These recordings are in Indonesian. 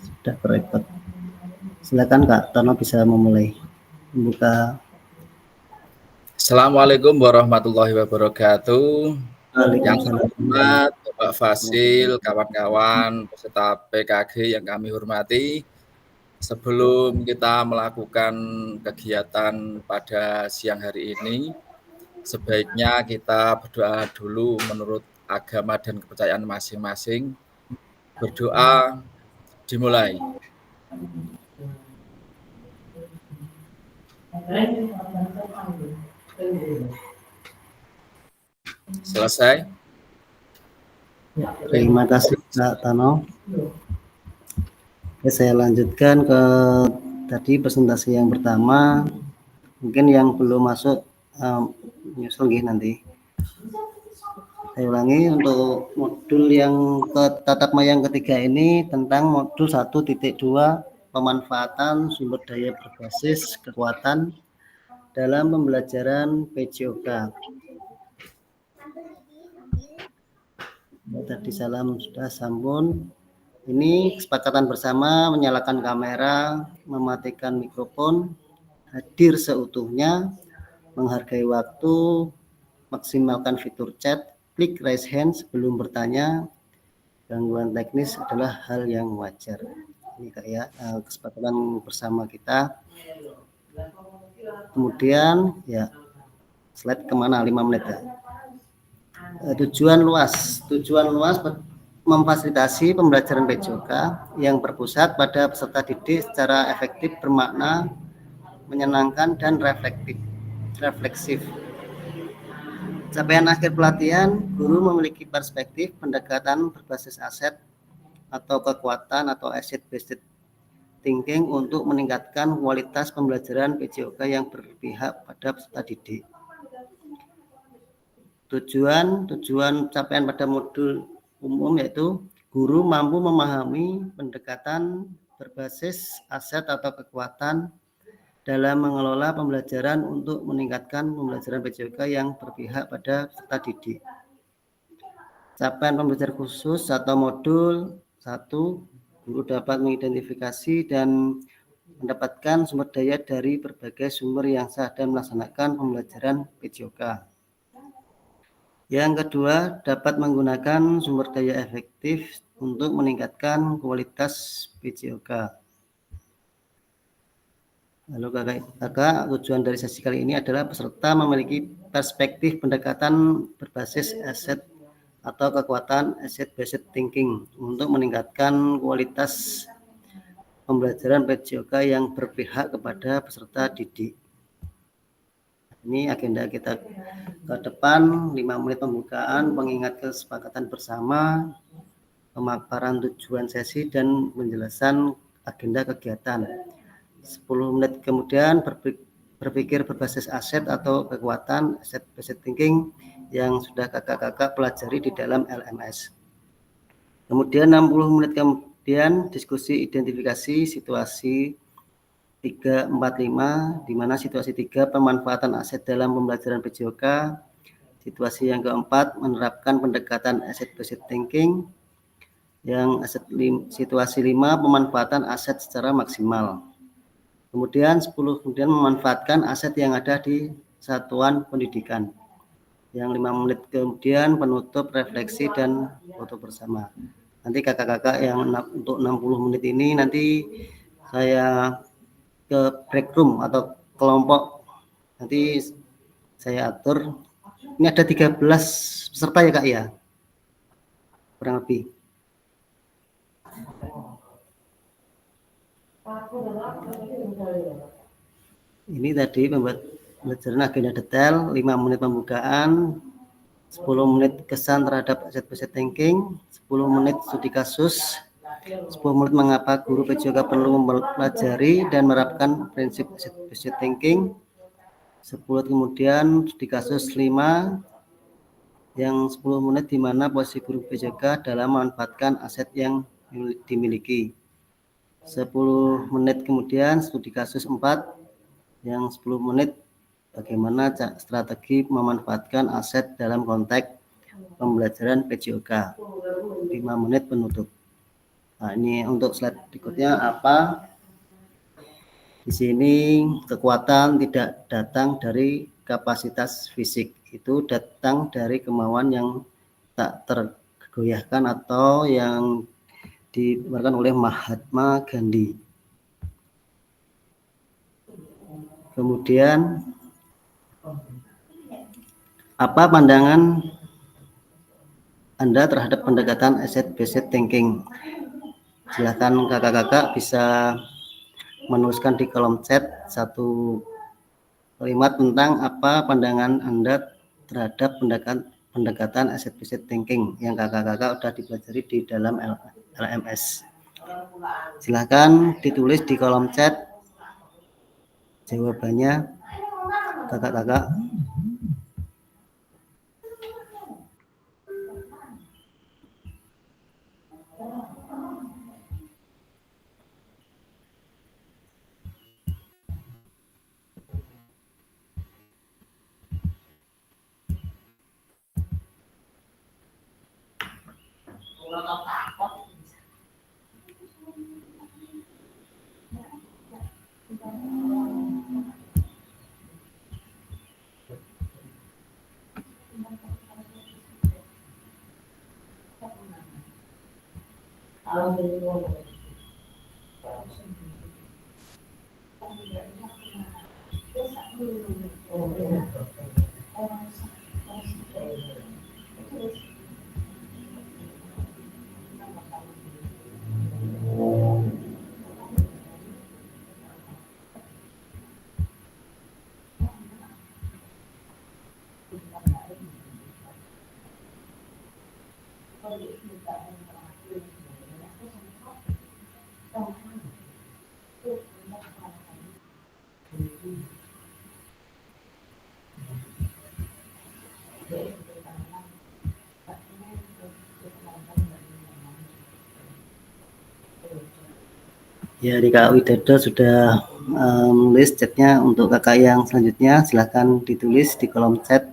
Sudah berikut. Silakan Kak Tono bisa memulai membuka. Assalamualaikum warahmatullahi wabarakatuh. Yang terhormat Bapak Fasil, kawan-kawan peserta PKG yang kami hormati, sebelum kita melakukan kegiatan pada siang hari ini, sebaiknya kita berdoa dulu menurut agama dan kepercayaan masing-masing. Berdoa dimulai. Selesai. Terima kasih Kak Tono. Oke, saya lanjutkan ke tadi presentasi yang pertama. Mungkin yang belum masuk nyusul nanti. Saya ulangi untuk modul yang tatap maya yang ketiga ini tentang modul 1.2 pemanfaatan sumber daya berbasis kekuatan dalam pembelajaran PJOK. Tadi salam sudah sambung. Ini kesepakatan bersama menyalakan kamera, mematikan mikrofon, hadir seutuhnya, menghargai waktu, maksimalkan fitur chat, klik raise hand sebelum bertanya. Gangguan teknis adalah hal yang wajar. Ini kayak kesepakatan bersama kita. Kemudian ya slide kemana 5 menit ya. Tujuan luas memfasilitasi pembelajaran PJOK yang berpusat pada peserta didik secara efektif, bermakna, menyenangkan dan refleksif. Capaian akhir pelatihan, guru memiliki perspektif pendekatan berbasis aset atau kekuatan atau asset-based thinking untuk meningkatkan kualitas pembelajaran PJOK yang berpihak pada peserta didik. Tujuan capaian pada modul umum yaitu guru mampu memahami pendekatan berbasis aset atau kekuatan dalam mengelola pembelajaran untuk meningkatkan pembelajaran PJOK yang berpihak pada peserta didik. Capaian pembelajaran khusus atau modul 1, guru dapat mengidentifikasi dan mendapatkan sumber daya dari berbagai sumber yang sah dan melaksanakan pembelajaran PJOK. Yang kedua, dapat menggunakan sumber daya efektif untuk meningkatkan kualitas PJOK. Lalu kakak, tujuan dari sesi kali ini adalah peserta memiliki perspektif pendekatan berbasis aset atau kekuatan asset-based thinking untuk meningkatkan kualitas pembelajaran PJOK yang berpihak kepada peserta didik. Ini agenda kita ke depan, 5 menit pembukaan, pengingat kesepakatan bersama, pemaparan tujuan sesi, dan penjelasan agenda kegiatan. 10 menit kemudian berpikir berbasis aset atau kekuatan, asset-based thinking, yang sudah kakak-kakak pelajari di dalam LMS. Kemudian 60 menit kemudian diskusi identifikasi situasi 345, di mana situasi 3 pemanfaatan aset dalam pembelajaran PJOK. Situasi yang keempat menerapkan pendekatan asset-based thinking. Situasi 5 pemanfaatan aset secara maksimal. Kemudian 10 memanfaatkan aset yang ada di satuan pendidikan. Yang 5 menit kemudian penutup, refleksi, dan foto bersama. Nanti kakak-kakak yang untuk 60 menit ini nanti saya ke break room atau kelompok, nanti saya atur. Ini ada 13 peserta ya kak ya, kurang lebih. Ini tadi pembelajaran agenda detail, 5 menit pembukaan, 10 menit kesan terhadap asset-based thinking, 10 menit studi kasus, 10 menit mengapa guru PJOK perlu mempelajari dan menerapkan prinsip asset-based thinking, 10 kemudian studi kasus 5, yang 10 menit di mana posisi guru PJOK dalam memanfaatkan aset yang dimiliki. 10 menit kemudian studi kasus 4, yang 10 menit bagaimana strategi memanfaatkan aset dalam konteks pembelajaran PJOK. 5 menit penutup. Nah, ini untuk slide berikutnya apa? Di sini kekuatan tidak datang dari kapasitas fisik, itu datang dari kemauan yang tak tergoyahkan atau yang dikeluarkan oleh Mahatma Gandhi. Kemudian apa pandangan Anda terhadap pendekatan asset based thinking? Silakan kakak-kakak bisa menuliskan di kolom chat satu kalimat tentang apa pandangan Anda terhadap pendekatan asset based thinking yang kakak-kakak sudah dipelajari di dalam LMS. Silakan ditulis di kolom chat jawabannya kakak-kakak. Ya, di Kak Widodo sudah menulis chatnya. Untuk kakak yang selanjutnya silahkan ditulis di kolom chat.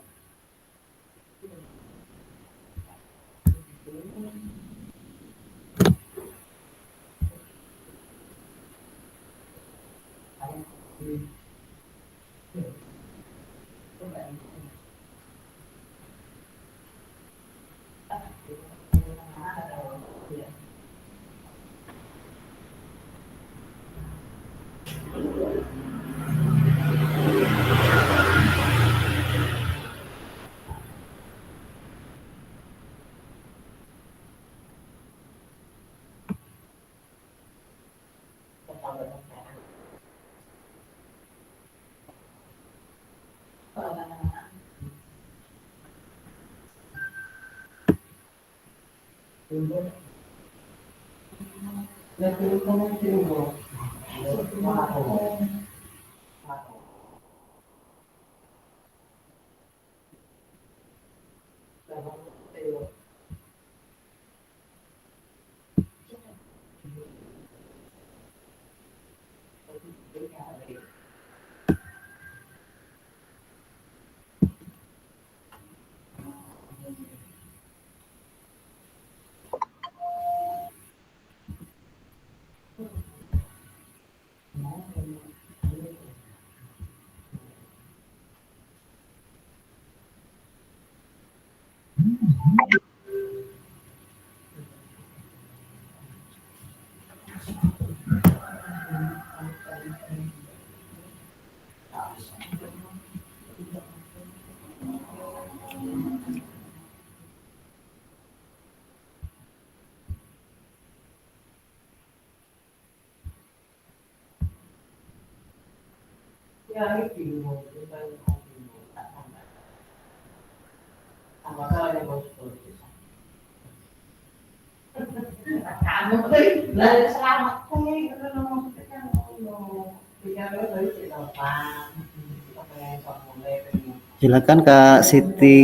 Silakan Kak Siti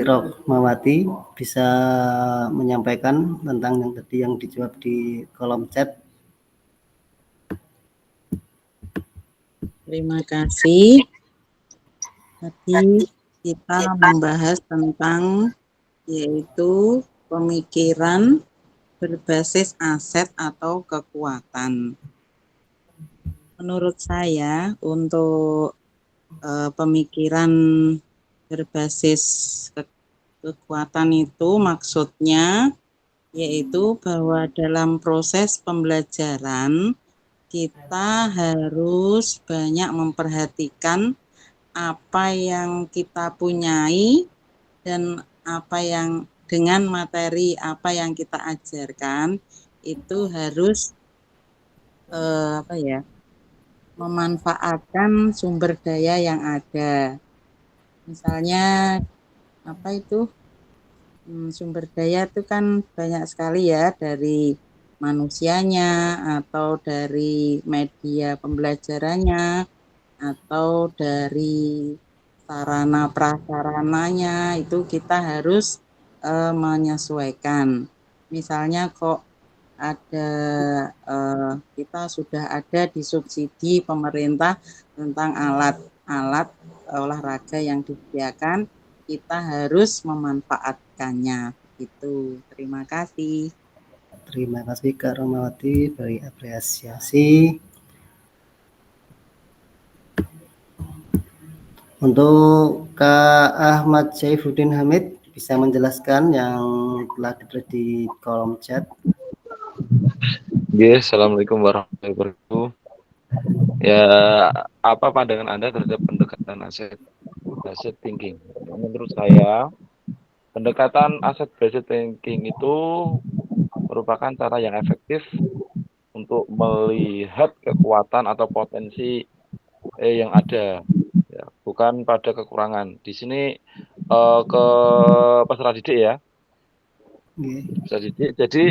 Rohmawati bisa menyampaikan tentang yang tadi yang dijawab di kolom chat. Terima kasih. Tadi kita membahas tentang yaitu pemikiran berbasis aset atau kekuatan. Menurut saya untuk pemikiran berbasis kekuatan itu maksudnya yaitu bahwa dalam proses pembelajaran kita harus banyak memperhatikan apa yang kita punyai dan apa yang dengan materi apa yang kita ajarkan itu harus memanfaatkan sumber daya yang ada. Misalnya apa itu sumber daya itu kan banyak sekali ya, dari manusianya atau dari media pembelajarannya atau dari sarana prasarananya, itu kita harus menyesuaikan. Misalnya kok ada kita sudah ada disubsidi pemerintah tentang alat olahraga yang disediakan, kita harus memanfaatkannya. Itu. Terima kasih. Terima kasih Kak Romawati, beri apresiasi. Untuk Kak Ahmad Saifuddin Hamid, bisa menjelaskan yang telah ditulis di kolom chat. Assalamualaikum warahmatullahi wabarakatuh. Ya, apa pandangan Anda terhadap pendekatan asset thinking? Menurut saya, pendekatan asset based thinking itu merupakan cara yang efektif untuk melihat kekuatan atau potensi yang ada, ya, bukan pada kekurangan. Di sini ke peserta didik ya. Jadi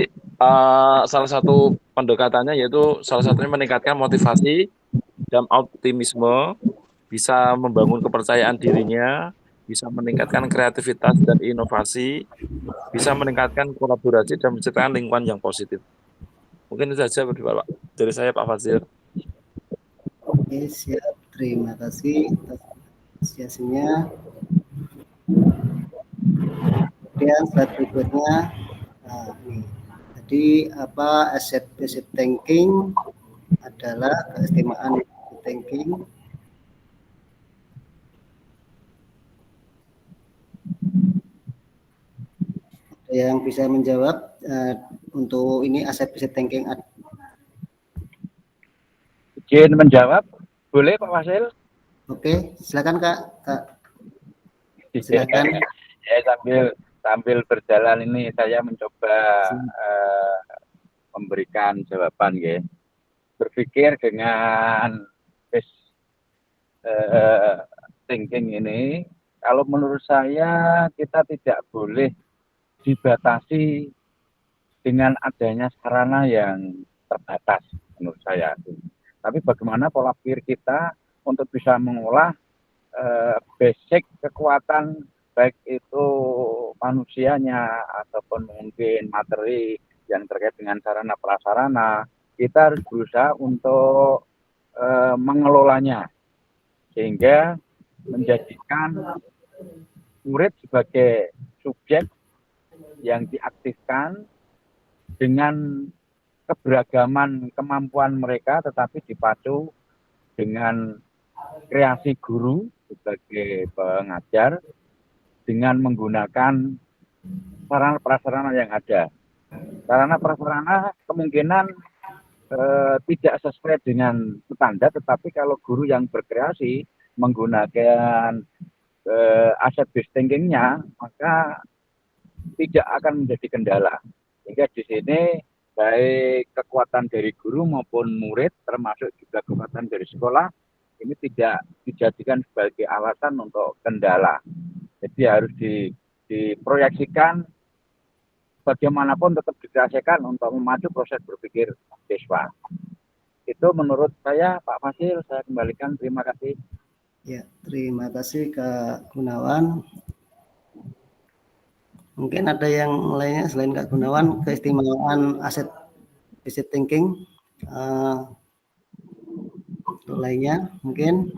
salah satu pendekatannya yaitu salah satunya meningkatkan motivasi dan optimisme, bisa membangun kepercayaan dirinya, bisa meningkatkan kreativitas dan inovasi, bisa meningkatkan kolaborasi dan menciptakan lingkungan yang positif. Mungkin itu saja dari saya Pak Fazil. Oke, siap. Terima kasih atas apresiasinya. Kemudian slide berikutnya. Nah, ini. Jadi apa asset based thinking adalah keistimewaan thinking yang bisa menjawab untuk ini asset based thinking. Izin menjawab, boleh Pak Fasil? Oke, silakan Kak. Silakan. Ya, sambil berjalan ini saya mencoba memberikan jawaban ya. Berpikir dengan thinking ini, kalau menurut saya kita tidak boleh dibatasi dengan adanya sarana yang terbatas menurut saya. Tapi bagaimana pola pikir kita untuk bisa mengolah basic kekuatan baik itu manusianya ataupun mungkin materi yang terkait dengan sarana prasarana, kita harus berusaha untuk mengelolanya sehingga menjadikan murid sebagai subjek yang diaktifkan dengan keberagaman kemampuan mereka, tetapi dipacu dengan kreasi guru sebagai pengajar dengan menggunakan sarana prasarana yang ada. Sarana prasarana kemungkinan tidak sesuai dengan standar, tetapi kalau guru yang berkreasi menggunakan asset based thinking-nya, maka tidak akan menjadi kendala. Sehingga di sini baik kekuatan dari guru maupun murid, termasuk juga kekuatan dari sekolah, ini tidak dijadikan sebagai alasan untuk kendala. Jadi harus diproyeksikan bagaimanapun tetap dikreasikan untuk memacu proses berpikir siswa. Itu menurut saya Pak Fasil, saya kembalikan. Terima kasih. Ya, terima kasih Kak Gunawan. Mungkin ada yang lainnya selain Kak Gunawan, keistimewaan asset based thinking lainnya mungkin.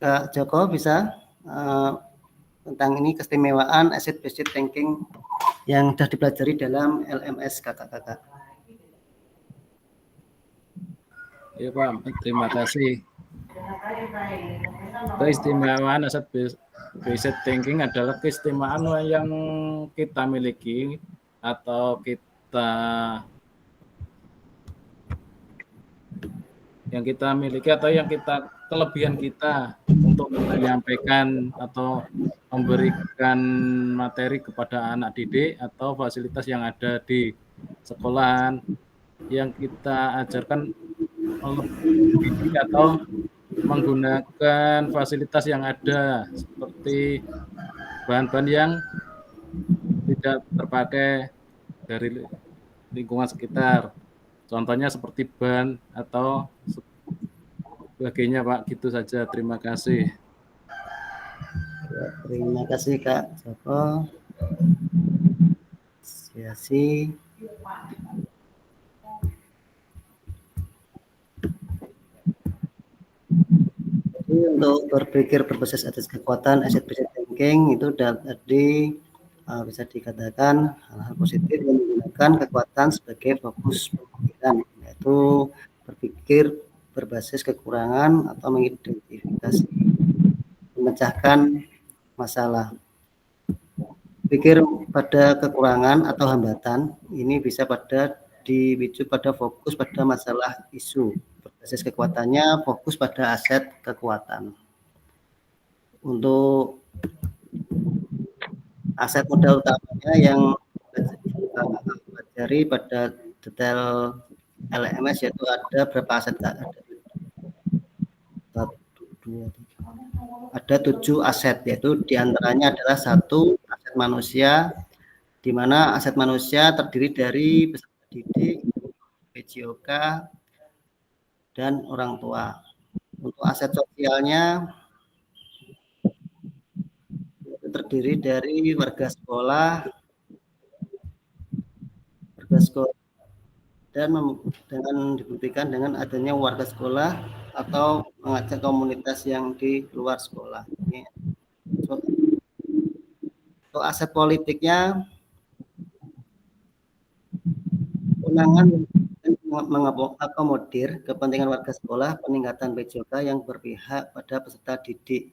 Kak Joko bisa tentang ini keistimewaan asset based thinking yang sudah dipelajari dalam LMS kakak-kakak. Ya Pak, terima kasih. Keistimewaan asset based thinking adalah keistimewaan yang kita miliki atau yang kita kelebihan kita untuk menyampaikan atau memberikan materi kepada anak didik atau fasilitas yang ada di sekolahan yang kita ajarkan didik atau menggunakan fasilitas yang ada seperti bahan-bahan yang tidak terpakai dari lingkungan sekitar. Contohnya seperti ban atau sebagainya Pak. Gitu saja. Terima kasih. Ya, terima kasih Kak Joko. Siasi. Jadi untuk berpikir berbasis atas kekuatan asset based thinking itu tadi bisa dikatakan hal-hal positif yang menggunakan kekuatan sebagai fokus pemikiran, yaitu berpikir berbasis kekurangan atau mengidentifikasi, memecahkan masalah. Pikir pada kekurangan atau hambatan ini bisa dipicu pada fokus pada masalah isu. Berbasis kekuatannya fokus pada aset kekuatan. Untuk aset modal utamanya yang kita pelajari pada detail LMS yaitu ada berapa aset Kak? Ada 7 aset, yaitu diantaranya adalah 1 aset manusia, di mana aset manusia terdiri dari peserta didik, PJOK, dan orang tua. Untuk aset sosialnya terdiri dari warga sekolah dan dengan dibuktikan dengan adanya warga sekolah atau mengajak komunitas yang di luar sekolah. Untuk aset politiknya, kewenangan mengakomodir kepentingan warga sekolah, peningkatan PJOK yang berpihak pada peserta didik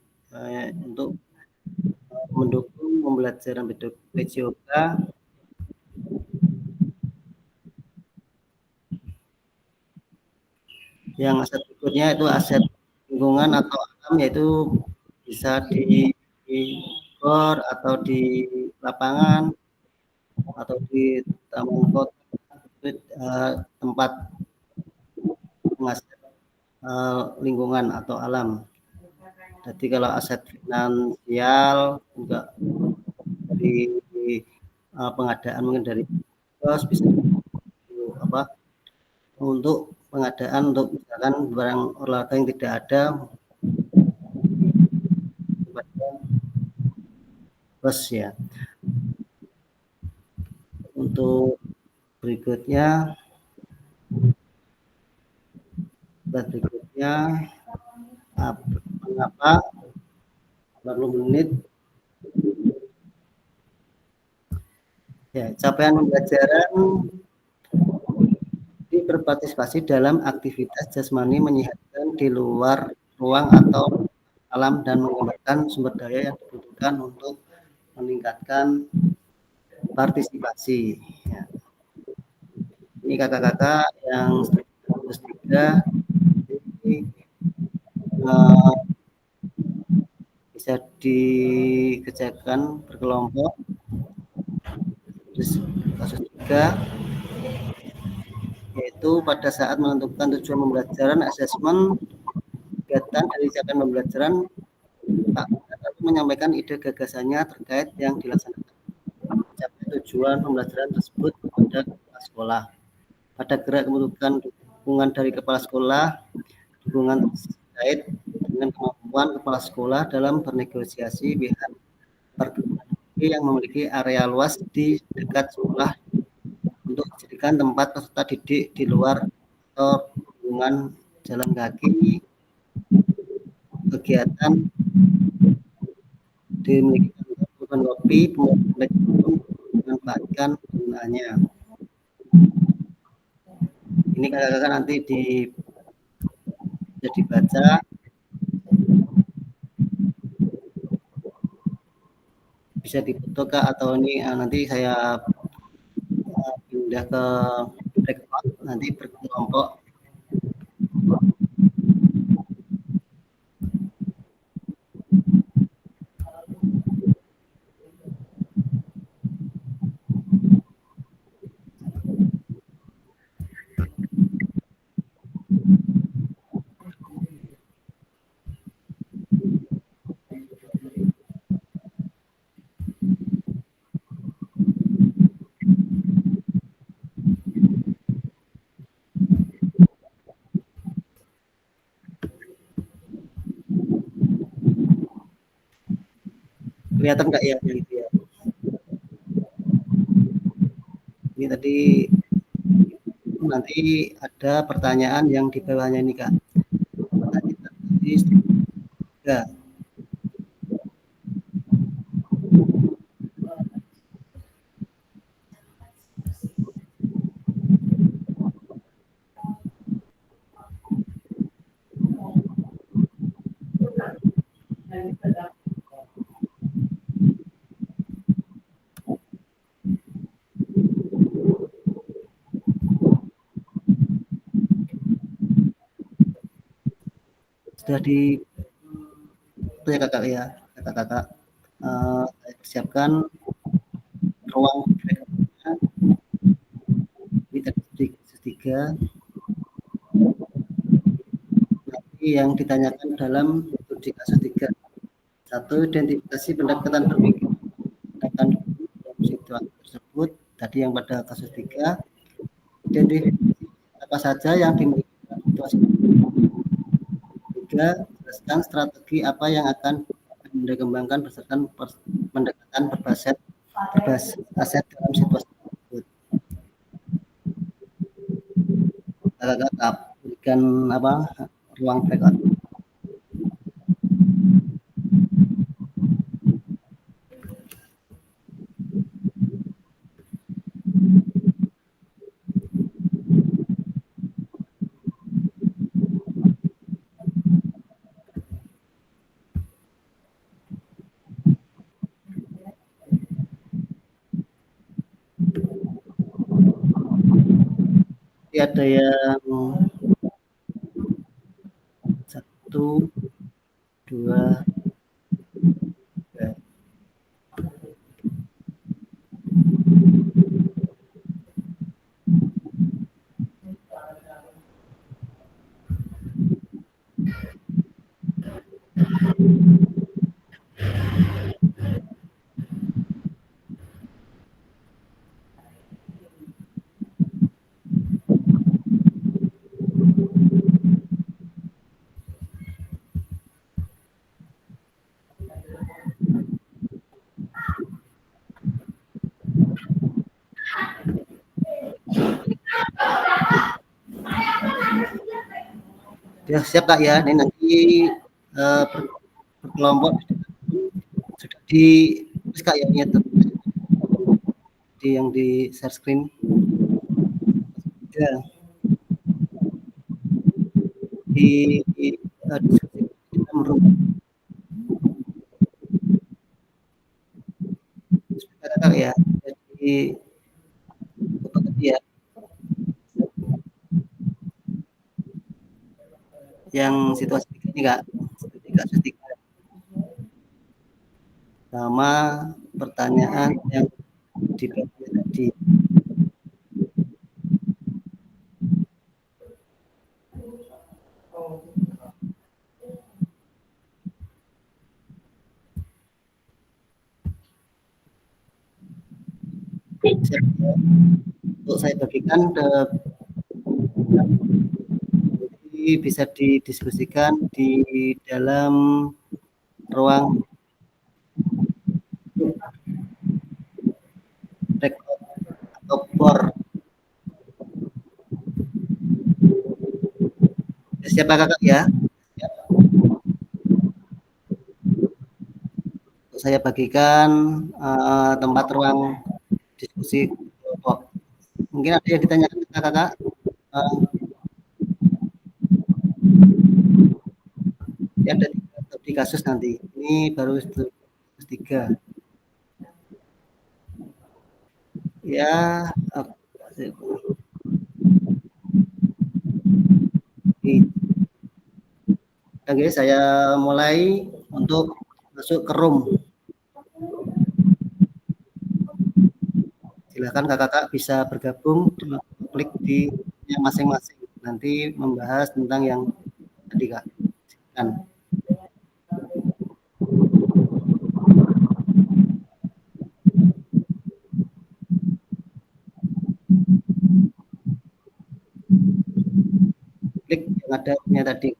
untuk mendukung pembelajaran PJOK yang aset berikutnya itu aset lingkungan atau alam, yaitu bisa di gor atau di lapangan atau di taman kota, tempat menghasilkan lingkungan atau alam. Jadi kalau aset finansial juga dari pengadaan mungkin dari bos bisa untuk pengadaan untuk misalkan barang olahraga yang tidak ada bos ya. Untuk berikutnya mengapa 40 menit ya, capaian pembelajaran berpartisipasi dalam aktivitas jasmani menyehatkan di luar ruang atau alam dan mengembangkan sumber daya yang dibutuhkan untuk meningkatkan partisipasi ya. Ini kakak-kakak yang terus 3 bisa dikerjakan berkelompok. Terus kasus 3 yaitu pada saat menentukan tujuan pembelajaran, asesmen kegiatan dari capaian pembelajaran, Pak menyampaikan ide gagasannya terkait yang dilaksanakan mencapai tujuan pembelajaran tersebut kepada kepala sekolah. Pada gerak membutuhkan dukungan dari kepala sekolah, dukungan terkait dengan kemampuan kepala sekolah dalam bernegosiasi pihak perguruan tinggi yang memiliki area luas di dekat sekolah untuk dijadikan tempat peserta didik di luar atau hubungan jalan kaki, kegiatan dimiliki kehidupan kopi, memanfaatkan penggunaannya. Ini kakak-kakak nanti bisa dibaca. Bisa difoto Kak, atau ini nanti saya pindah ke breakout, nanti berkelompok. Kelihatan nggak ya yang itu ya? Ini tadi nanti ada pertanyaan yang di bawahnya ini Kak. Ya. Sudah di itu ya kakak ya, kakak-kakak saya persiapkan ruang breakout-nya. Ini tadi tiga. Nanti yang ditanyakan dalam studi kasus 3. 1. Identifikasi pendekatan berpikir dalam situasi tersebut. Tadi yang pada kasus 3. Identifikasi apa saja yang dimiliki dalam situasi 3. Jelaskan strategi apa yang akan dikembangkan berdasarkan pendekatan berbasis aset dalam situasi tersebut. Kakak berikan ruang breakout. Ada yang 1, 2, 3. Ya, siap Kak ya. Ini nanti berkelompok sudah di Kak ya, ini yang di share screen. Ya. Di Kak ya. Jadi ya. Yang situasi 3 ini Kak, kasus 3. Sama pertanyaan yang dibagi tadi. Untuk saya bagikan bisa didiskusikan di dalam ruang breakout atau board. Siapa kakak ya? saya bagikan tempat ruang diskusi kelompok. Mungkin ada yang ditanyakan kakak-kakak. Ya, ada di kasus nanti. Ini baru 3. Ya, oke, saya mulai untuk masuk ke room. Silakan kakak-kakak bisa bergabung, klik di yang masing-masing. Nanti membahas tentang yang tadi kak. Silakan. Klik yang ada tadi.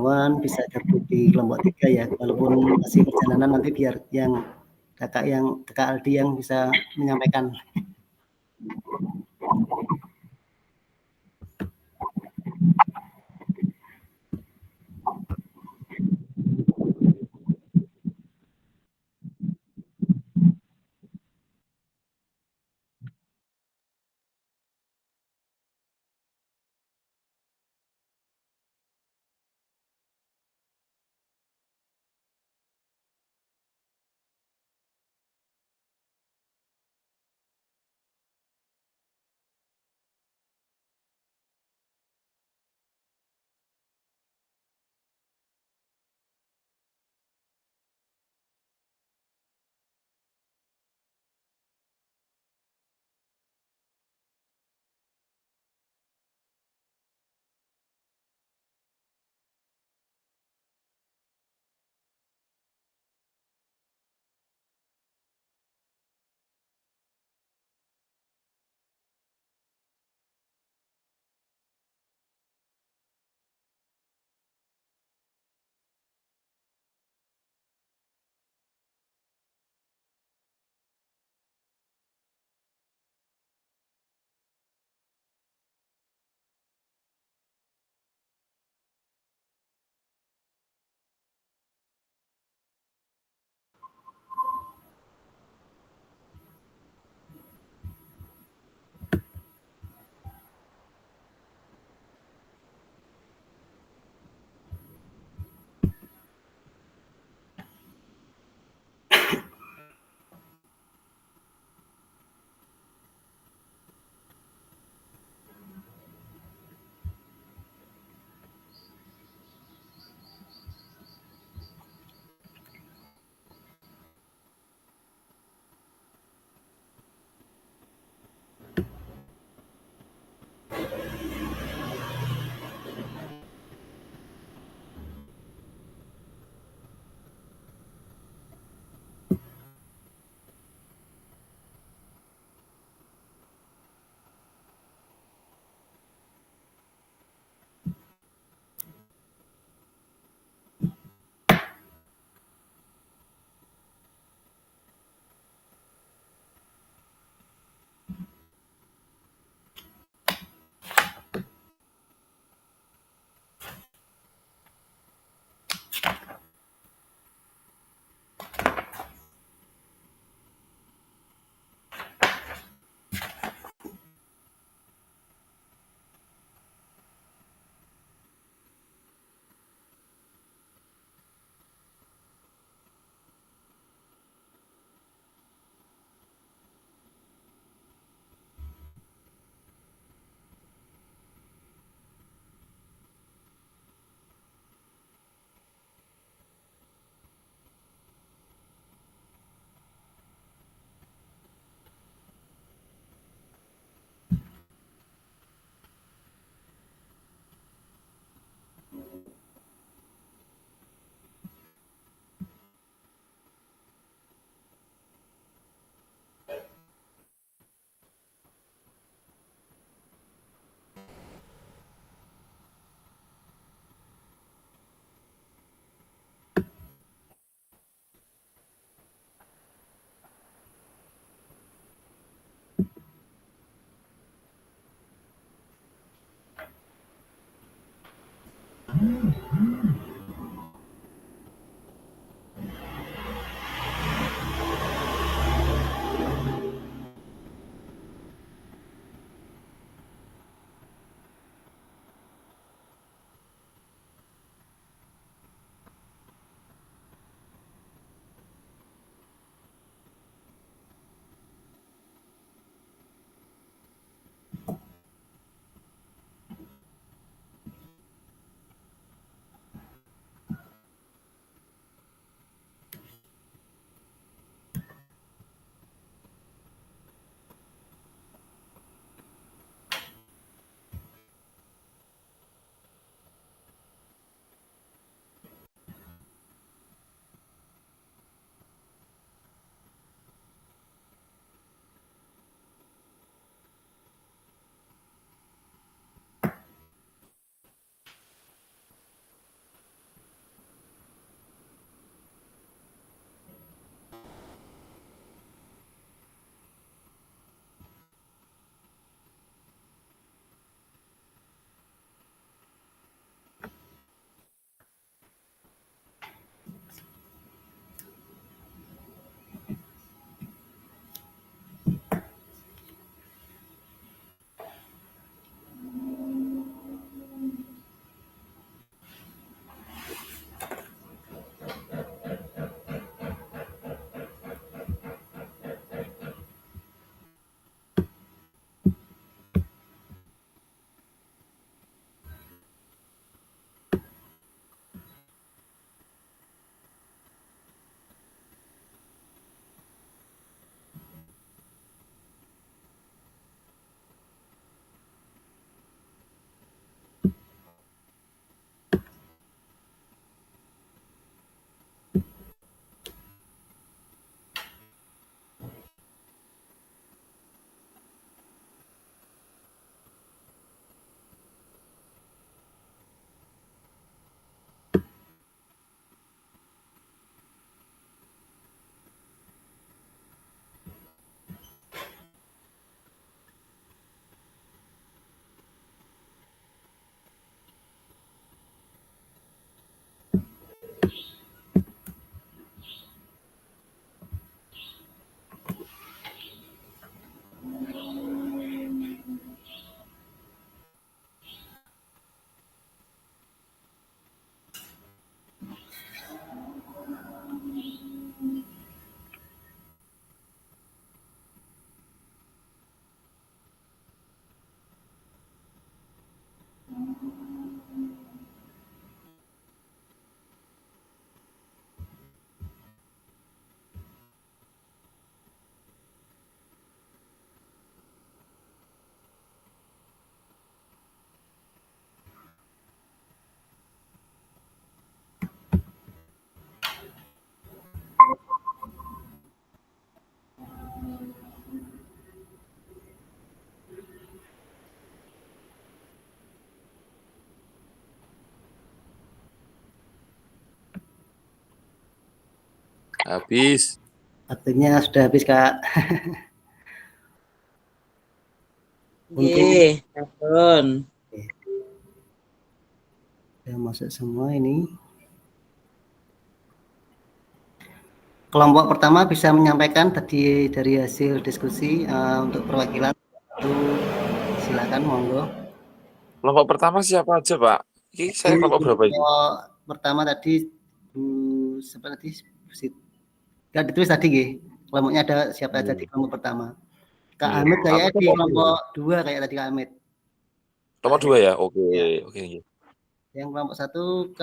kawan-kawan bisa gabung di kelompok 3 ya, walaupun masih perjalanan nanti biar kakak Aldi yang bisa menyampaikan. Habis. Waktunya sudah habis, Kak. Nggih, sampun. Sudah masuk semua ini. Kelompok pertama bisa menyampaikan tadi dari hasil diskusi untuk perwakilan. Silakan, monggo. Kelompok pertama siapa aja, Pak? Ini saya kelompok berapa ini? Kelompok pertama tadi seperti nggak ditulis tadi, nggih. Kelompoknya ada siapa aja di kelompok pertama. Kak Amit kayak di kelompok 2 kayak tadi Kak Amit. Kelompok 2 ya? Oke. Yang kelompok 1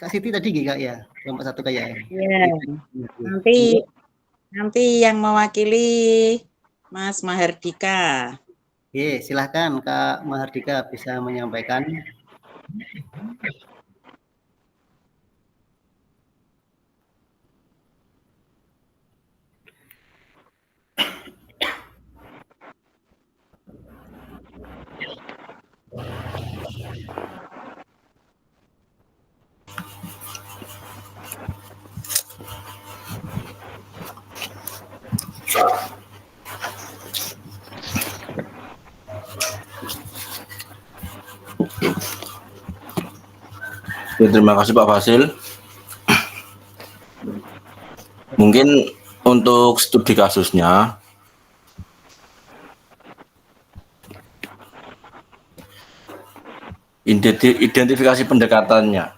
Kak Siti tadi nggih, Kak, ya? Kelompok 1 kayak. Iya. Nanti yang mewakili Mas Mahardika. Oke, silahkan Kak Mahardika bisa menyampaikan. Ya, terima kasih Pak Fasil. Mungkin untuk studi kasusnya, identifikasi pendekatannya.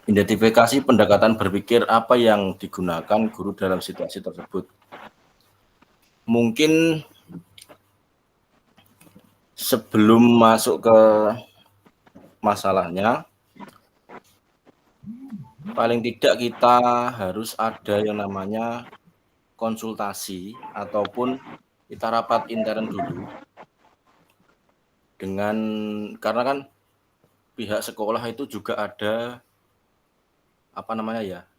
Identifikasi pendekatan berpikir apa yang digunakan guru dalam situasi tersebut. Mungkin sebelum masuk ke masalahnya, paling tidak kita harus ada yang namanya konsultasi ataupun kita rapat intern dulu dengan, karena kan pihak sekolah itu juga ada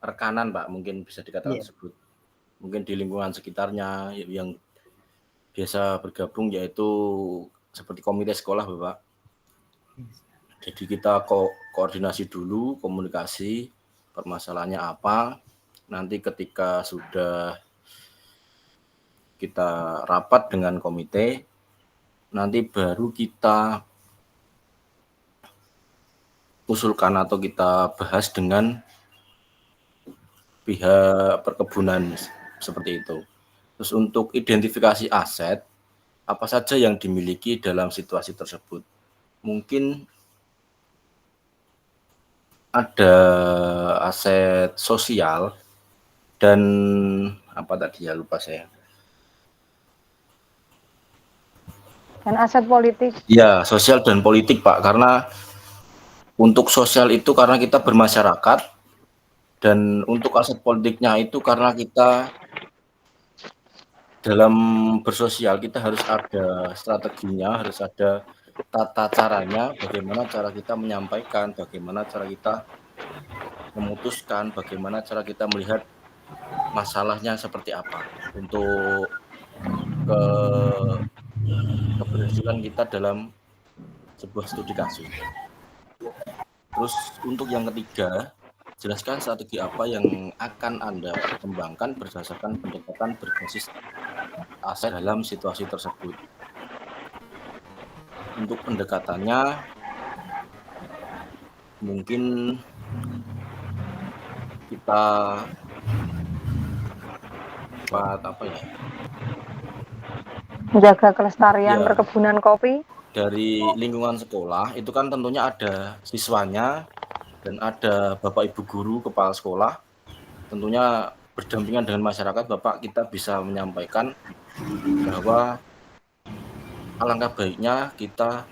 rekanan Pak, mungkin bisa dikatakan tersebut. Mungkin di lingkungan sekitarnya yang biasa bergabung, yaitu seperti komite sekolah Bapak. Jadi kita koordinasi dulu, komunikasi permasalahannya apa. Nanti ketika sudah kita rapat dengan komite, nanti baru kita usulkan atau kita bahas dengan pihak perkebunan seperti itu. Terus untuk identifikasi aset, apa saja yang dimiliki dalam situasi tersebut. Mungkin ada aset sosial dan apa tadi ya, lupa saya. Dan aset politik. Ya, sosial dan politik Pak, karena untuk sosial itu karena kita bermasyarakat, dan untuk aset politiknya itu karena kita dalam bersosial kita harus ada strateginya, harus ada tata caranya, bagaimana cara kita menyampaikan, bagaimana cara kita memutuskan, bagaimana cara kita melihat masalahnya seperti apa untuk keberhasilan kita dalam sebuah studi kasus. Terus untuk yang ketiga, jelaskan strategi apa yang akan Anda kembangkan berdasarkan pendekatan berbasis aset dalam situasi tersebut. Untuk pendekatannya mungkin kita buat apa ya? Menjaga kelestarian perkebunan kopi. Dari lingkungan sekolah itu kan tentunya ada siswanya dan ada Bapak Ibu guru, kepala sekolah. Tentunya berdampingan dengan masyarakat, Bapak, kita bisa menyampaikan bahwa alangkah baiknya kita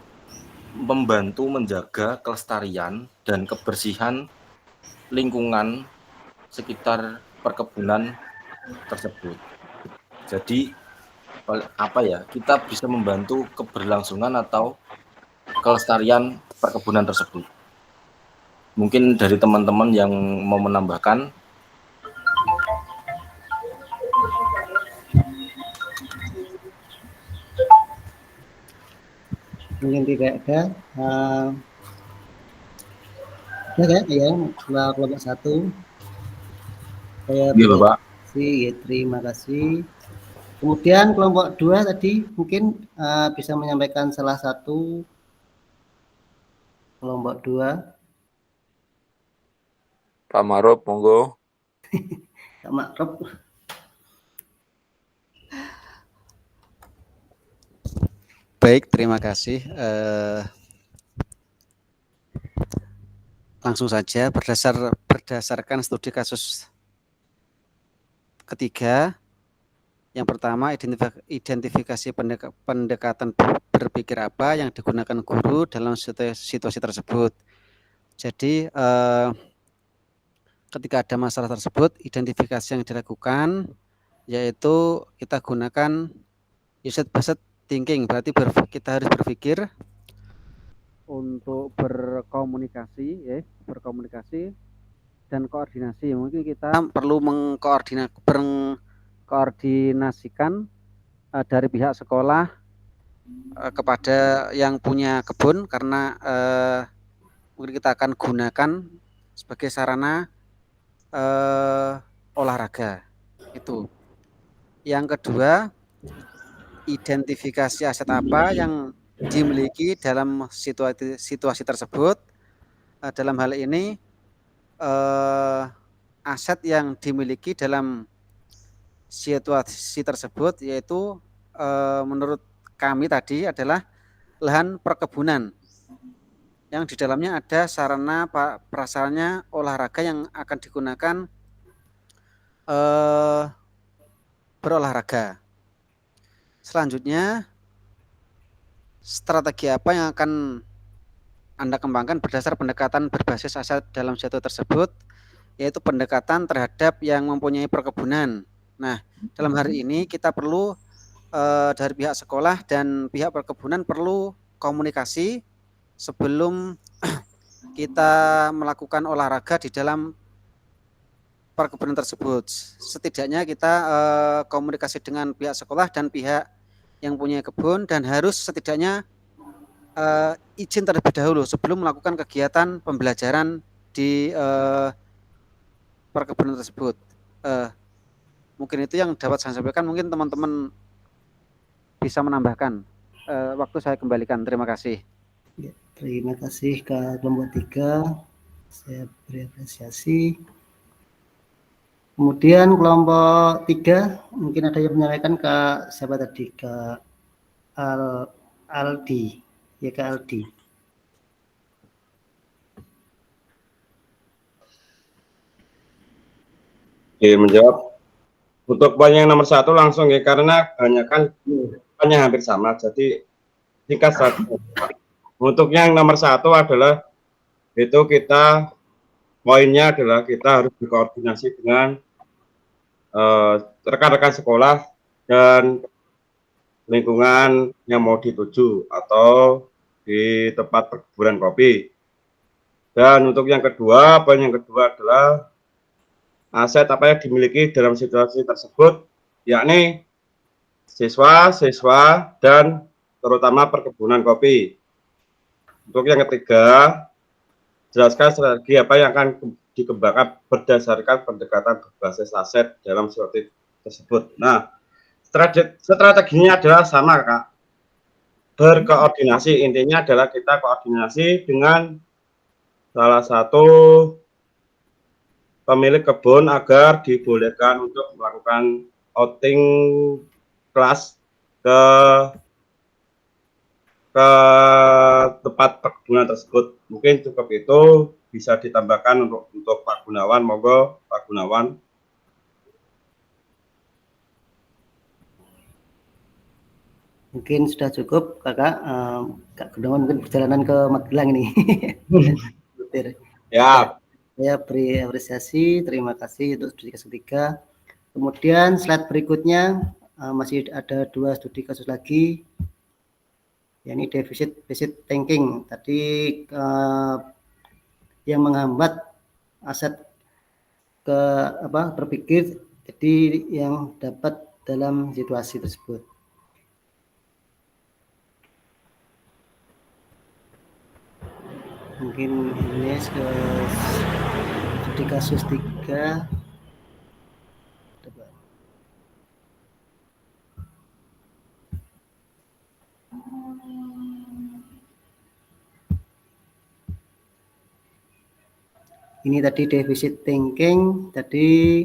membantu menjaga kelestarian dan kebersihan lingkungan sekitar perkebunan tersebut. Jadi kita bisa membantu keberlangsungan atau kelestarian perkebunan tersebut. Mungkin dari teman-teman yang mau menambahkan. Mungkin tidak ada. Ya kelompok 1. Saya Iya, Bapak. terima kasih. Kemudian kelompok 2 tadi mungkin bisa menyampaikan salah satu kelompok 2. Pak Maruf, monggo. Kak Makruf. Baik, terima kasih. Langsung saja berdasarkan studi kasus ketiga, yang pertama identifikasi pendekatan berpikir apa yang digunakan guru dalam situasi tersebut. Jadi ketika ada masalah tersebut, identifikasi yang dilakukan yaitu kita gunakan asset-based thinking, berarti kita harus berpikir untuk berkomunikasi dan koordinasi. Mungkin kita perlu mengkoordinasikan dari pihak sekolah kepada yang punya kebun, karena mungkin kita akan gunakan sebagai sarana olahraga. Itu. Yang kedua, identifikasi aset apa yang dimiliki dalam situasi tersebut. Dalam hal ini aset yang dimiliki dalam situasi tersebut yaitu menurut kami tadi adalah lahan perkebunan yang di dalamnya ada sarana prasarana olahraga yang akan digunakan berolahraga. Selanjutnya, strategi apa yang akan Anda kembangkan berdasar pendekatan berbasis aset dalam situasi tersebut, yaitu pendekatan terhadap yang mempunyai perkebunan. Nah, dalam hari ini kita perlu dari pihak sekolah dan pihak perkebunan perlu komunikasi sebelum kita melakukan olahraga di dalam perkebunan tersebut. Setidaknya kita komunikasi dengan pihak sekolah dan pihak yang punya kebun, dan harus setidaknya izin terlebih dahulu sebelum melakukan kegiatan pembelajaran di perkebunan tersebut. Mungkin itu yang dapat saya sampaikan. Mungkin teman-teman bisa menambahkan. Waktu saya kembalikan. Terima kasih. Ya, terima kasih Kak kelompok 3. Saya beri apresiasi. Kemudian kelompok 3 mungkin ada yang menyampaikan ke siapa tadi, ke Aldi. Ya, Kak Aldi. Oke, menjawab untuk poin yang nomor 1 langsung ya, karena kebanyakan hanya hampir sama, jadi singkat saja. Untuk yang nomor 1 adalah itu kita poinnya adalah kita harus berkoordinasi dengan rekan-rekan sekolah dan lingkungan yang mau dituju atau di tempat perkebunan kopi. Dan untuk yang kedua, poin yang kedua adalah aset apa yang dimiliki dalam situasi tersebut, yakni siswa dan terutama perkebunan kopi. Untuk yang ketiga, jelaskan strategi apa yang akan dikembangkan berdasarkan pendekatan berbasis aset dalam situasi tersebut. Nah, strateginya adalah sama, Kak. Berkoordinasi, intinya adalah kita koordinasi dengan salah satu pemilik kebun agar dibolehkan untuk melakukan outing kelas ke tempat perkebunan tersebut. Mungkin cukup itu, bisa ditambahkan untuk Pak Gunawan. Monggo Pak Gunawan. Mungkin sudah cukup, Kakak. Kak Gunawan mungkin perjalanan ke Magelang ini. Ya. Saya beri apresiasi, terima kasih untuk studi kasus 3. Kemudian slide berikutnya masih ada 2 studi kasus lagi, yakni deficit thinking. Tadi yang menghambat aset berpikir, jadi yang dapat dalam situasi tersebut. Mungkin ini studi kasus 3. Ini tadi deficit thinking, tadi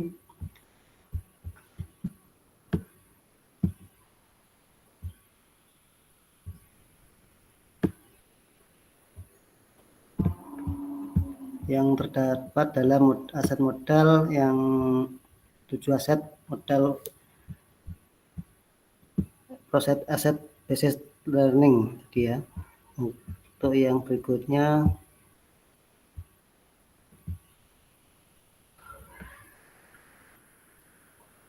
yang terdapat dalam aset modal yang 7 aset modal proses aset based learning dia. Untuk yang berikutnya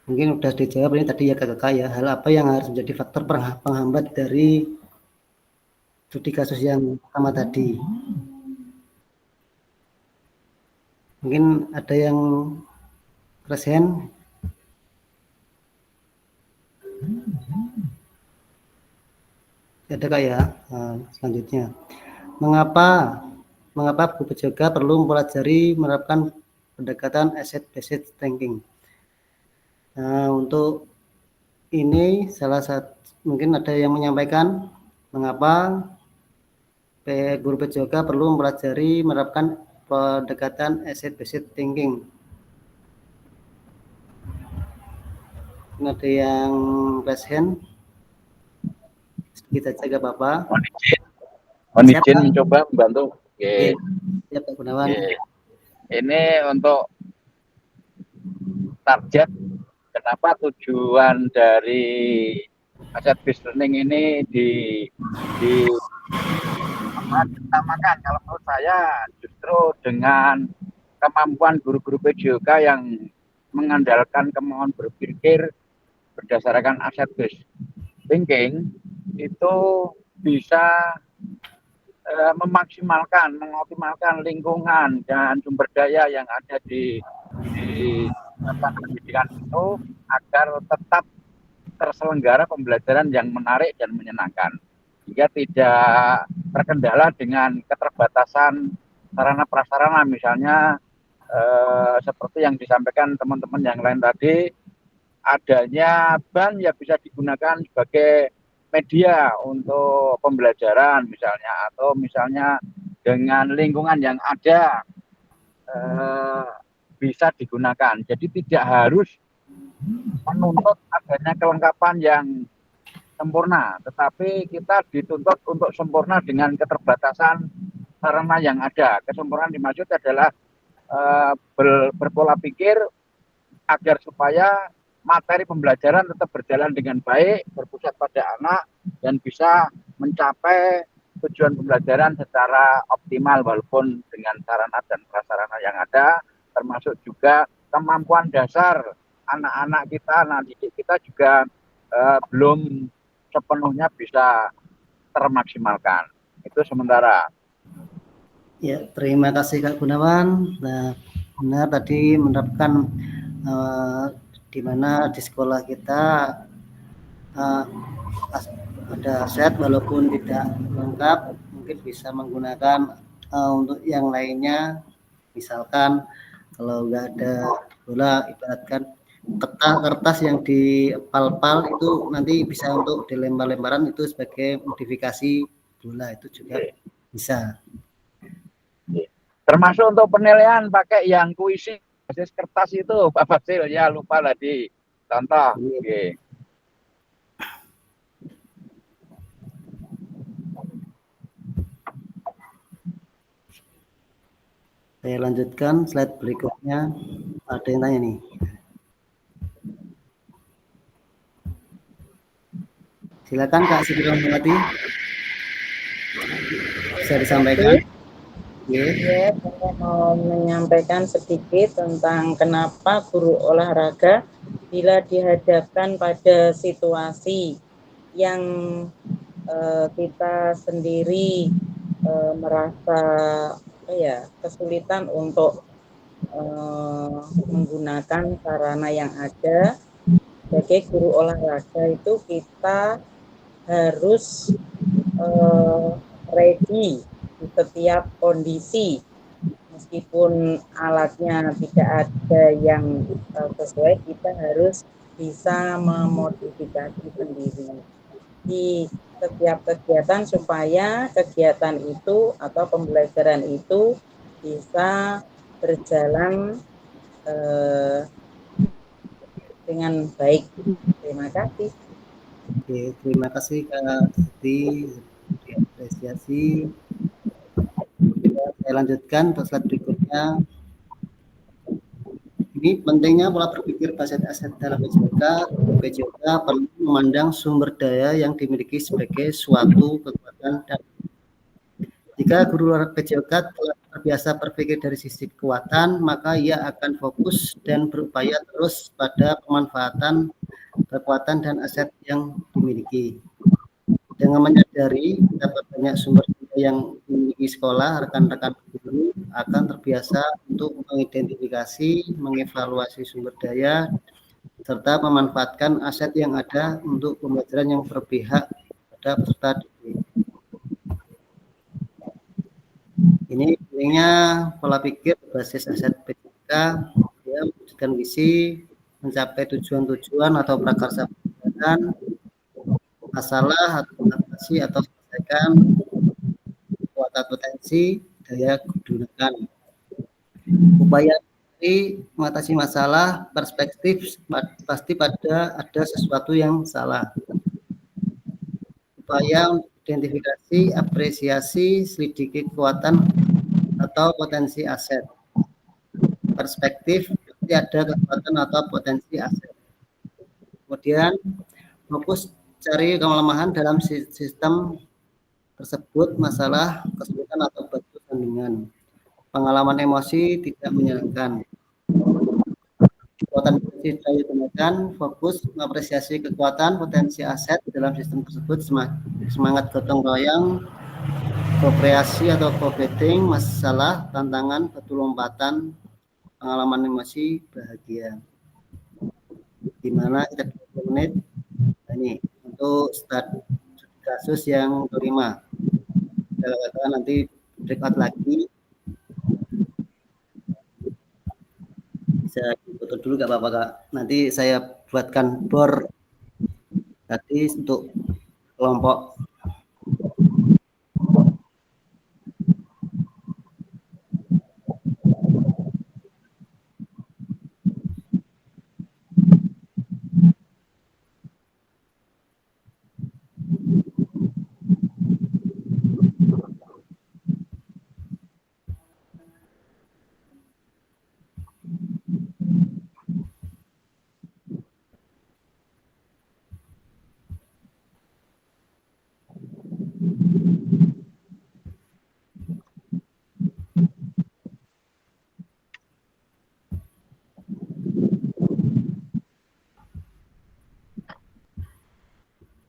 mungkin sudah dijawab ini tadi ya kakak ya, hal apa yang harus menjadi faktor penghambat dari studi kasus yang pertama tadi. Mungkin ada yang present. Ada kak ya. Selanjutnya, mengapa Bu Pejoga perlu mempelajari menerapkan pendekatan asset based thinking? Nah, untuk ini salah satu mungkin ada yang menyampaikan mengapa Guru Pejoga perlu mempelajari menerapkan pendekatan asset based thinking. Ada yang raise hand? Kita jaga Bapak. Mohon izin mencoba membantu. Oke. Ya, Pak Gunawan. Oke. Ini untuk target kenapa tujuan dari asset based learning ini diutamakan. Kalau menurut saya justru dengan kemampuan guru-guru PJOK yang mengandalkan kemampuan berpikir berdasarkan asset based thinking itu bisa mengoptimalkan lingkungan dan sumber daya yang ada di pendidikan itu agar tetap terselenggara pembelajaran yang menarik dan menyenangkan, sehingga tidak terkendala dengan keterbatasan sarana prasarana, misalnya seperti yang disampaikan teman-teman yang lain tadi, adanya ban ya bisa digunakan sebagai media untuk pembelajaran misalnya, atau misalnya dengan lingkungan yang ada bisa digunakan. Jadi tidak harus menuntut adanya kelengkapan yang sempurna, tetapi kita dituntut untuk sempurna dengan keterbatasan sarana yang ada. Kesempurnaan dimaksud adalah berpola pikir agar supaya materi pembelajaran tetap berjalan dengan baik, berpusat pada anak, dan bisa mencapai tujuan pembelajaran secara optimal walaupun dengan sarana dan prasarana yang ada, termasuk juga kemampuan dasar anak-anak kita, anak didik kita juga belum sepenuhnya bisa termaksimalkan. Itu sementara. Ya, terima kasih Kak Gunawan. Nah, benar tadi menerapkan di mana di sekolah kita ada aset walaupun tidak lengkap, mungkin bisa menggunakan untuk yang lainnya. Misalkan kalau nggak ada bola, ibaratkan kertas yang dipal-pal itu nanti bisa untuk dilempar-lemparan, itu sebagai modifikasi bola, itu juga bisa. Termasuk untuk penilaian pakai yang kuisi basis kertas itu, Pak Fasil, ya lupa tadi contoh. Oke. Saya lanjutkan slide berikutnya. Ada yang tanya nih. Silakan Kak Siti Rahmawati. Bisa disampaikan? Ya, saya mau menyampaikan sedikit tentang kenapa guru olahraga bila dihadapkan pada situasi yang kita sendiri merasa kesulitan untuk menggunakan sarana yang ada. Sebagai guru olahraga itu kita harus ready di setiap kondisi, meskipun alatnya tidak ada yang sesuai, kita harus bisa memodifikasi sendiri. Di setiap kegiatan supaya kegiatan itu atau pembelajaran itu bisa berjalan dengan baik. Terima kasih. Oke, terima kasih Kak Siti, diapresiasi. Saya lanjutkan ke slide berikutnya. Ini pentingnya pola berpikir budget aset dalam PJOK. PJOK perlu memandang sumber daya yang dimiliki sebagai suatu kekuatan dan jika guru PJOK telah terbiasa berpikir dari sisi kekuatan, maka ia akan fokus dan berupaya terus pada pemanfaatan kekuatan dan aset yang dimiliki. Dengan menyadari dapat banyak sumber daya yang dimiliki sekolah, rekan-rekan guru akan terbiasa untuk mengidentifikasi, mengevaluasi sumber daya, serta memanfaatkan aset yang ada untuk pembelajaran yang berpihak pada peserta didik. Ini pentingnya pola pikir berbasis aset PJOK, ya, mewujudkan visi, mencapai tujuan-tujuan atau prakarsa pembelajaran, masalah atau atasi atau selesaikan kekuatan potensi daya gunakan. Upaya mengatasi masalah perspektif pasti ada sesuatu yang salah. Upaya identifikasi, apresiasi, selidiki kekuatan atau potensi aset. Perspektif pasti ada kekuatan atau potensi aset. Kemudian fokus cari kelemahan dalam sistem tersebut, masalah, kesulitan atau batu sandungan. Pengalaman emosi tidak menyenangkan. Kekuatan potensi daya gunakan, fokus mengapresiasi kekuatan potensi aset dalam sistem tersebut, semangat gotong royong, ko-kreasi atau co-creating, masalah, tantangan, batu lompatan, pengalaman emosi, bahagia. Dimana kita 20 menit. Nah, ini untuk start kasus yang kelima. Kita nanti breakout lagi. Bisa foto dulu nggak apa-apa Kak. Nanti saya buatkan bor tadi untuk kelompok.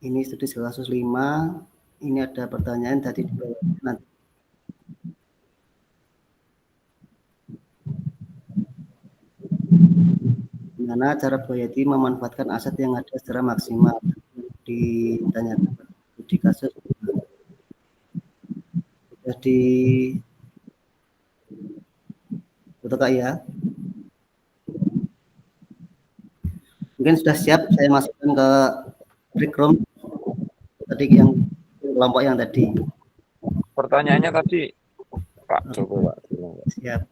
Ini studi kasus 5. Ini ada pertanyaan tadi di bawah. Nanti. Gimana cara Bu Yati memanfaatkan aset yang ada secara maksimal? Ditanyakan di kasus. Sudah di foto Kak ya. Mungkin sudah siap saya masukkan ke break room tadi yang kelompok yang tadi. Pertanyaannya tadi Pak Joko, Pak. Siap.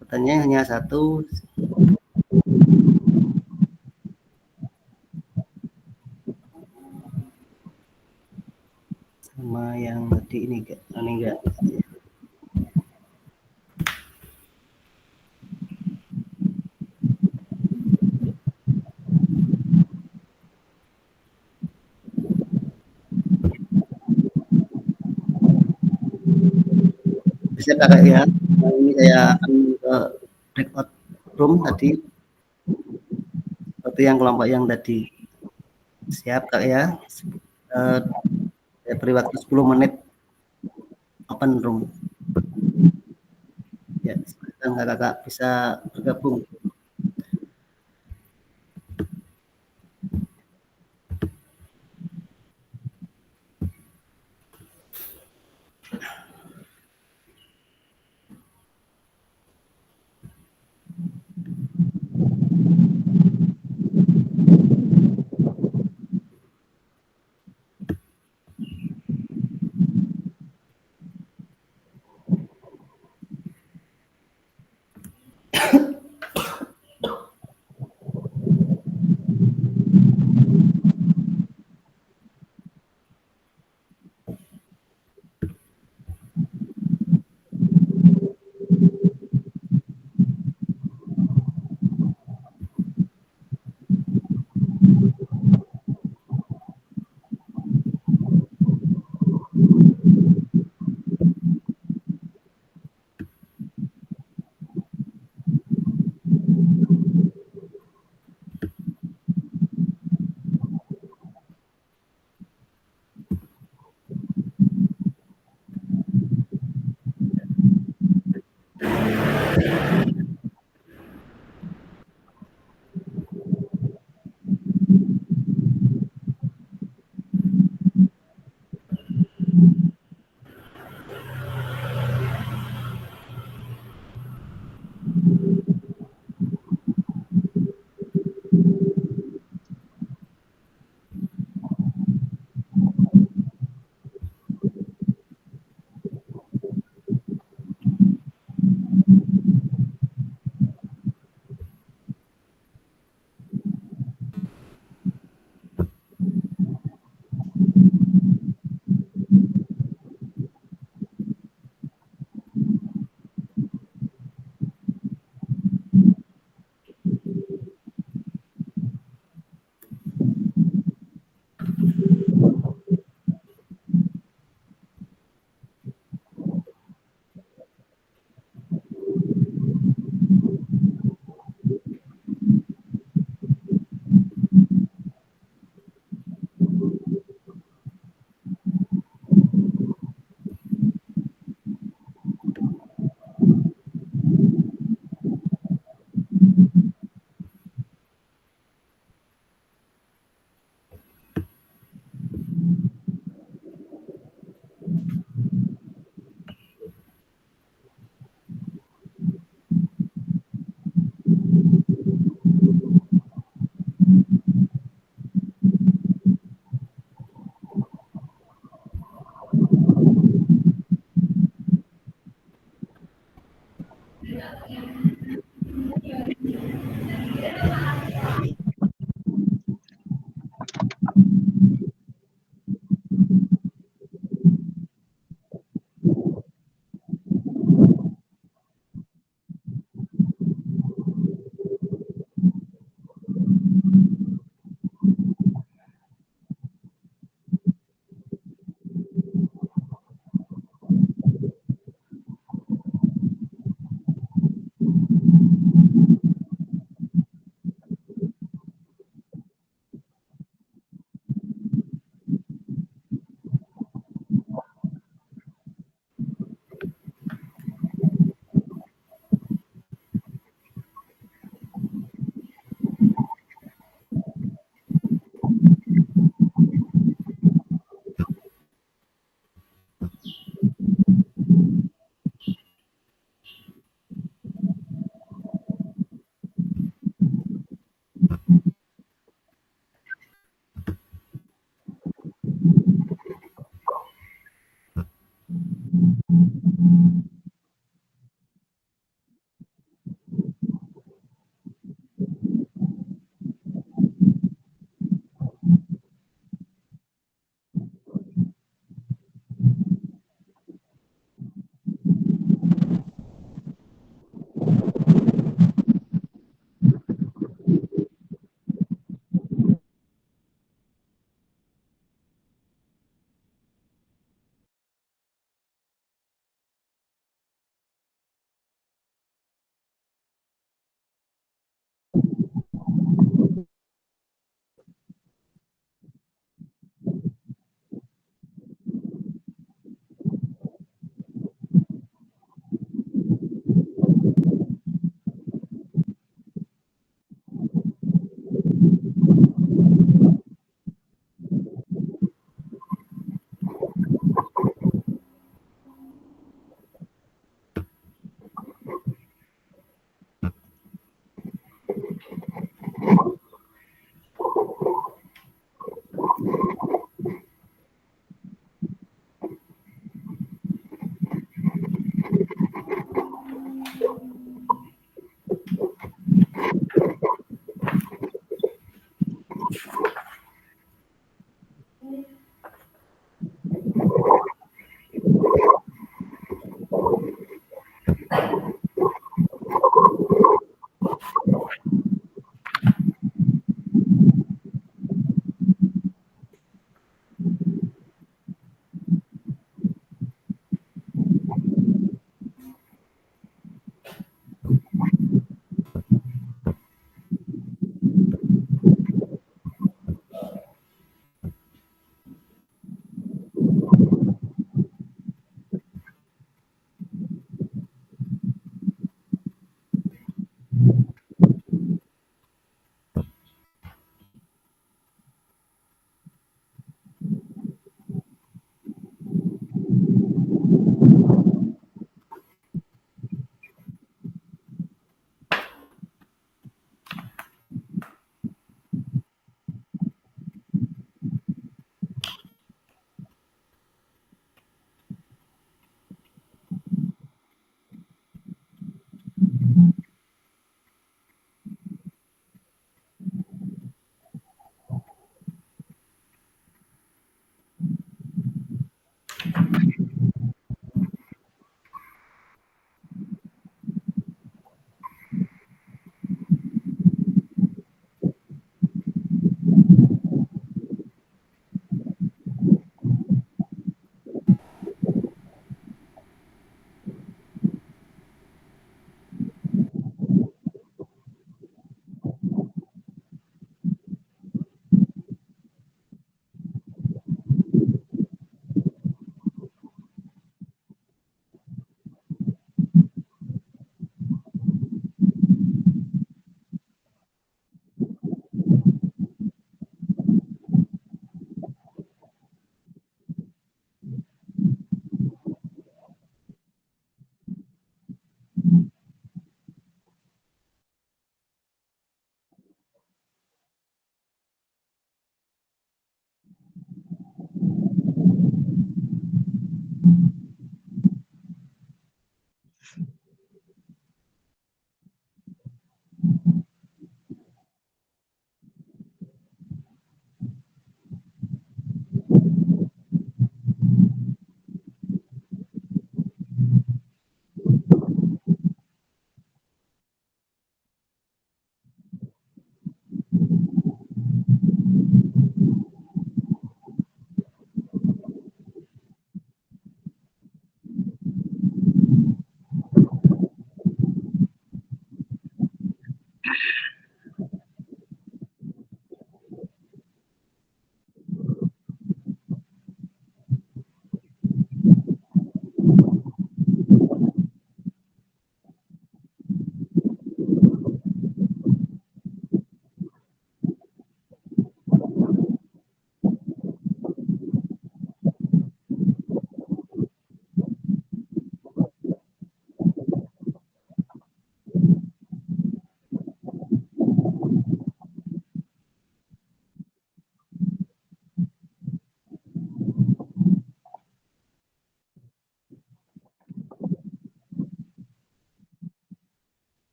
Pertanyaannya hanya satu. Sama yang tadi ini enggak. Bisa Kakak ya. Ini saya akan ke breakout room tadi. Seperti yang kelompok yang tadi. Siap Kak ya. Saya beri waktu 10 menit open room. Ya, sekarang Kakak bisa bergabung.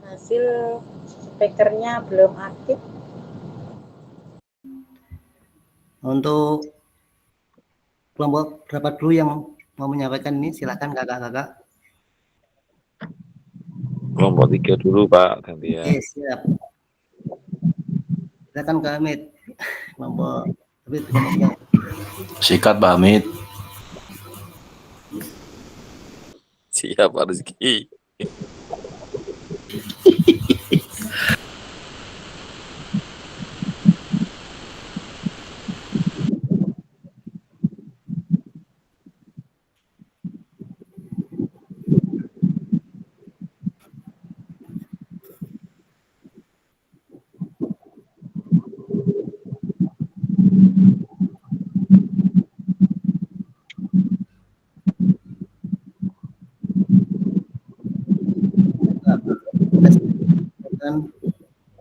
Hasil speakernya belum aktif. Untuk kelompok berapa dulu yang mau menyampaikan ini, silakan kakak-kakak. Kelompok 3 dulu Pak, gantian. Oke, siap. Silakan Kak Hamid. Kelompok kelompoknya. Sikat Pak Hamid. Siap Pak Rizky.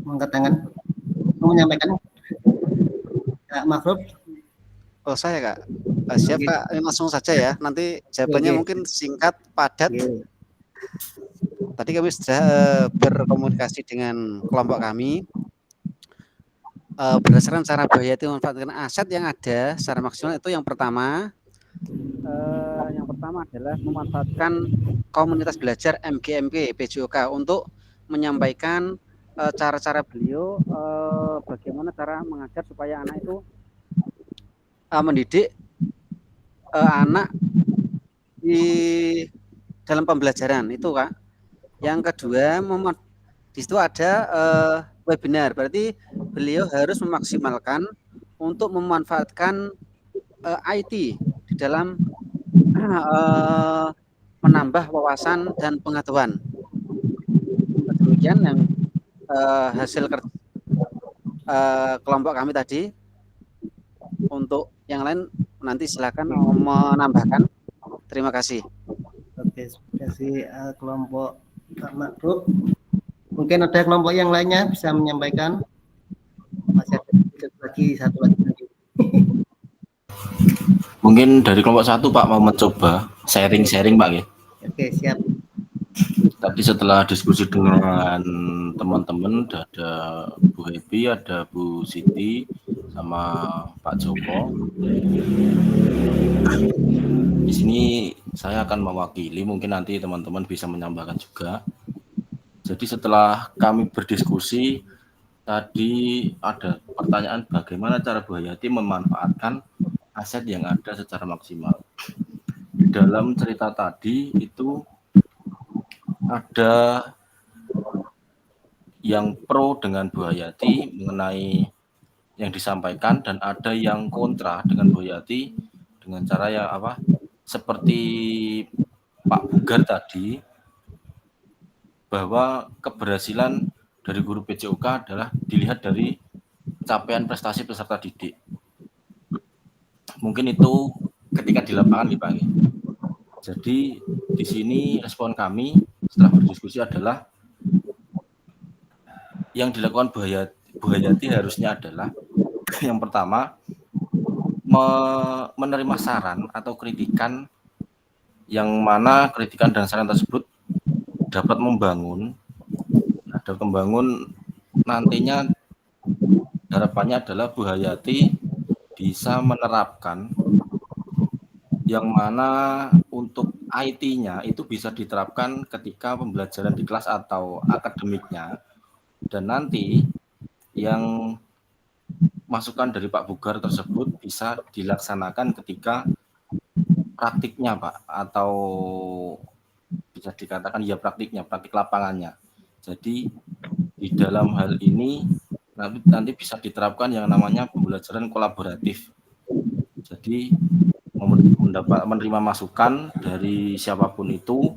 Mengangkat tangan. Mau menyampaikan? Kak Mahfud. Oh saya Kak. Siap Kak, langsung saja ya. Nanti jawabannya mungkin singkat, padat. Tadi kami sudah berkomunikasi dengan kelompok kami. Berdasarkan cara Bayati memanfaatkan aset yang ada secara maksimal itu yang pertama. Yang pertama adalah memanfaatkan komunitas belajar MGMP PJOK untuk menyampaikan cara-cara beliau bagaimana cara mengajar supaya anak itu mendidik anak di dalam pembelajaran itu Kak. Yang kedua di situ ada webinar, berarti beliau harus memaksimalkan untuk memanfaatkan IT di dalam menambah wawasan dan pengetahuan. Demikian yang hasil kelompok kami tadi. Untuk yang lain nanti silakan menambahkan. Terima kasih. Oke, terima kasih kelompok Kak Mahfud. Mungkin ada kelompok yang lainnya bisa menyampaikan. Masih ada satu lagi. Mungkin dari kelompok 1 Pak mau mencoba sharing-sharing Pak ya. Oke, siap. Tadi setelah diskusi dengan teman-teman ada Bu Happy, ada Bu Siti, sama Pak Joko. Di sini saya akan mewakili, mungkin nanti teman-teman bisa menambahkan juga. Jadi setelah kami berdiskusi, tadi ada pertanyaan bagaimana cara Bu Hayati memanfaatkan aset yang ada secara maksimal. Di dalam cerita tadi itu ada yang pro dengan Bu Hayati mengenai yang disampaikan dan ada yang kontra dengan Bu Hayati dengan cara yang seperti Pak Bugar tadi, bahwa keberhasilan dari guru PJOK adalah dilihat dari capaian prestasi peserta didik. Mungkin itu ketika di lapangan nih Pak. Jadi di sini respon kami setelah berdiskusi adalah yang dilakukan Bu Hayati harusnya adalah yang pertama menerima saran atau kritikan yang mana kritikan dan saran tersebut dapat membangun, nantinya harapannya adalah Bu Hayati bisa menerapkan yang mana untuk IT-nya itu bisa diterapkan ketika pembelajaran di kelas atau akademiknya, dan nanti yang masukan dari Pak Bugar tersebut bisa dilaksanakan ketika praktiknya Pak, atau bisa dikatakan ya praktik lapangannya. Jadi di dalam hal ini nanti bisa diterapkan yang namanya pembelajaran kolaboratif. Jadi menerima masukan dari siapapun itu,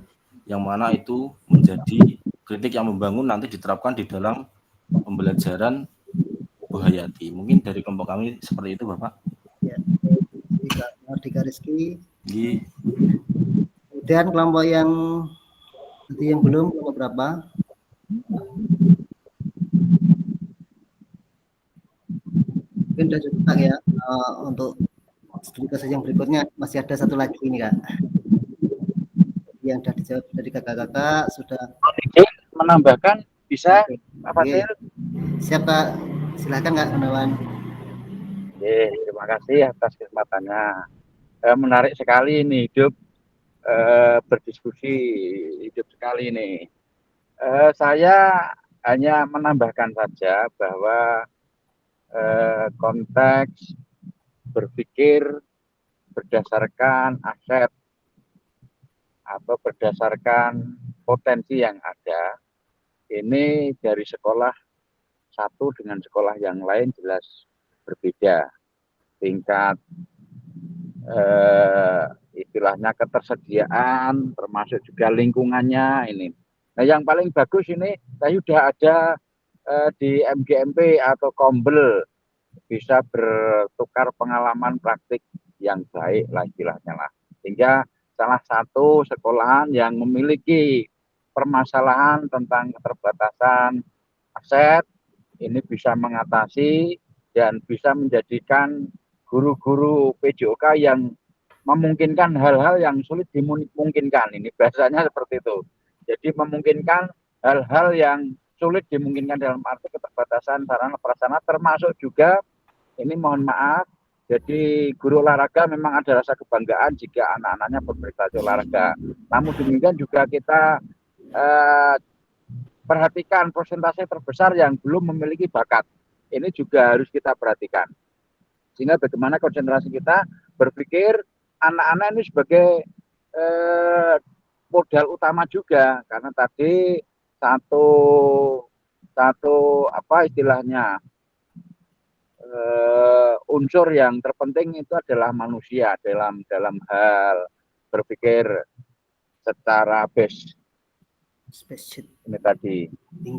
yang mana itu menjadi kritik yang membangun, nanti diterapkan di dalam pembelajaran Bu Hayati. Mungkin dari kelompok kami seperti itu Bapak. Ya, Mardika Rizky, Nggih. Kemudian kelompok yang belum, kelompok berapa? Mungkin sudah cukup Kak ya untuk studi kasus yang berikutnya. Masih ada satu lagi ini Kak, yang sudah dijawab dari kakak-kakak sudah. Menambahkan bisa Pak Fasil? Siap Kak, silakan Kak Gunawan. Terima kasih atas kesempatannya. Menarik sekali ini hidup berdiskusi, hidup sekali ini. Saya hanya menambahkan saja bahwa konteks berpikir berdasarkan aset atau berdasarkan potensi yang ada, ini dari sekolah satu dengan sekolah yang lain jelas berbeda. Tingkat istilahnya ketersediaan, termasuk juga lingkungannya ini. Nah, yang paling bagus ini saya sudah ada di MGMP atau Kombel, bisa bertukar pengalaman praktik yang baik lah istilahnya lah. Sehingga salah satu sekolahan yang memiliki permasalahan tentang keterbatasan aset ini bisa mengatasi dan bisa menjadikan guru-guru PJOK yang memungkinkan hal-hal yang sulit dimungkinkan. Ini bahasanya seperti itu. Jadi memungkinkan hal-hal yang sulit dimungkinkan dalam arti keterbatasan sarana prasarana, termasuk juga ini mohon maaf, jadi guru olahraga memang ada rasa kebanggaan jika anak-anaknya berprestasi olahraga. Namun demikian juga kita perhatikan persentase terbesar yang belum memiliki bakat. Ini juga harus kita perhatikan. Sehingga bagaimana konsentrasi kita berpikir anak-anak ini sebagai modal utama juga, karena tadi satu apa istilahnya unsur yang terpenting itu adalah manusia dalam hal berpikir secara base ini tadi.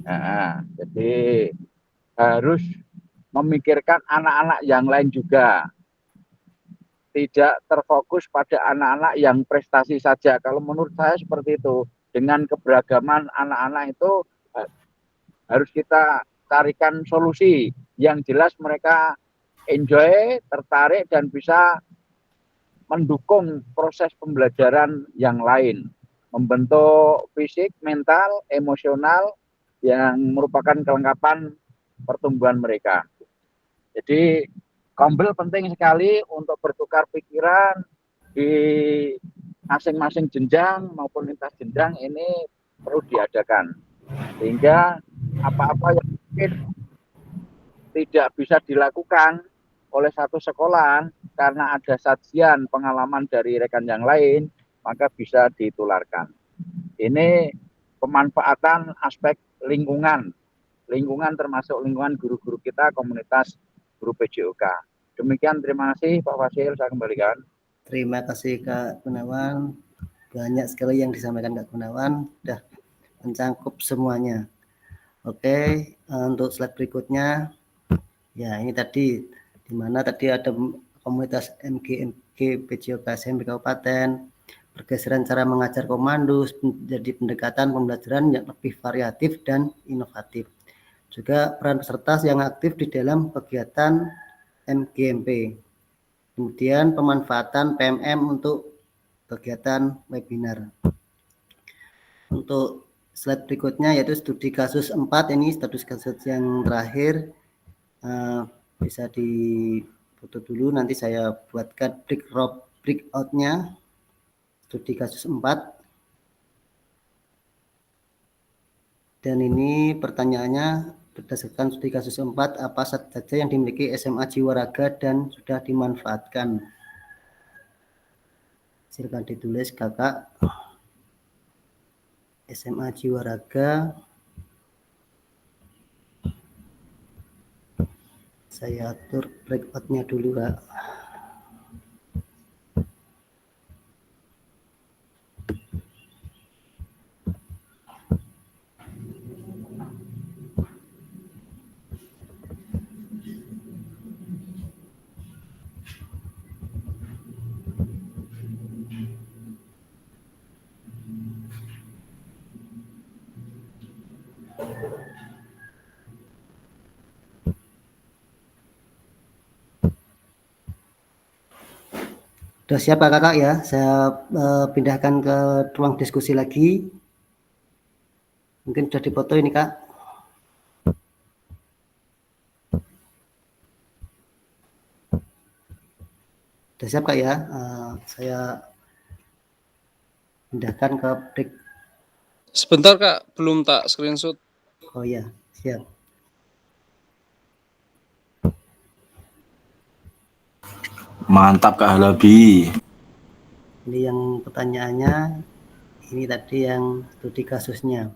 Nah, jadi harus memikirkan anak-anak yang lain juga, tidak terfokus pada anak-anak yang prestasi saja. Kalau menurut saya seperti itu, dengan keberagaman anak-anak itu harus kita carikan solusi yang jelas mereka enjoy, tertarik, dan bisa mendukung proses pembelajaran yang lain, membentuk fisik, mental, emosional yang merupakan kelengkapan pertumbuhan mereka. Jadi Kombel penting sekali untuk bertukar pikiran di masing-masing jenjang maupun lintas jenjang, ini perlu diadakan. Sehingga apa-apa yang mungkin tidak bisa dilakukan oleh satu sekolah karena ada sajian pengalaman dari rekan yang lain, maka bisa ditularkan. Ini pemanfaatan aspek lingkungan termasuk lingkungan guru-guru kita, komunitas guru PJOK. Demikian, terima kasih Pak Fasil, saya kembalikan. Terima kasih Kak Gunawan. Banyak sekali yang disampaikan Kak Gunawan, sudah mencangkup semuanya. Oke, untuk slide berikutnya, ya ini tadi, di mana tadi ada komunitas MGMG PJOK SMP Kabupaten, pergeseran cara mengajar komando, menjadi pendekatan pembelajaran yang lebih variatif dan inovatif. Juga peran peserta yang aktif di dalam kegiatan MGMP. Kemudian pemanfaatan PMM untuk kegiatan webinar. Untuk slide berikutnya yaitu studi kasus 4, ini status kasus yang terakhir. Bisa difoto dulu, nanti saya buatkan breakout-nya studi kasus 4. Dan ini pertanyaannya berdasarkan studi kasus 4, apa saja yang dimiliki SMA Jiwa Raga dan sudah dimanfaatkan? Silakan ditulis Kakak. SMA Jiwa Raga. Saya atur breakout-nya dulu, Kak. Sudah siap kakak ya? Saya pindahkan ke ruang diskusi lagi. Mungkin sudah dipoto ini kak. Sudah siap kak ya? Saya pindahkan ke break. Sebentar kak, belum tak screenshot. Oh ya, siap. Mantap Kak Halabi. Ini yang pertanyaannya, ini tadi yang studi kasusnya.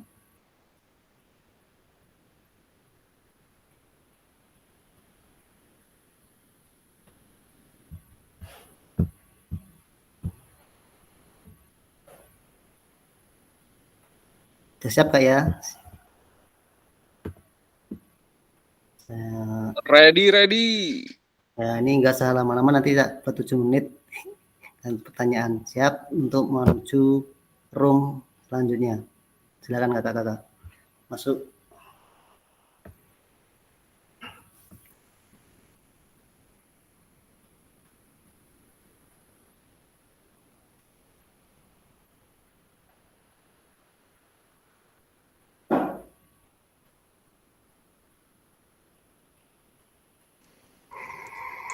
Sudah siap kak ya? Ready. Nah, ini enggak usah lama-lama, nanti 7 menit dan pertanyaan. Siap untuk menuju room selanjutnya. Silakan kakak-kakak masuk.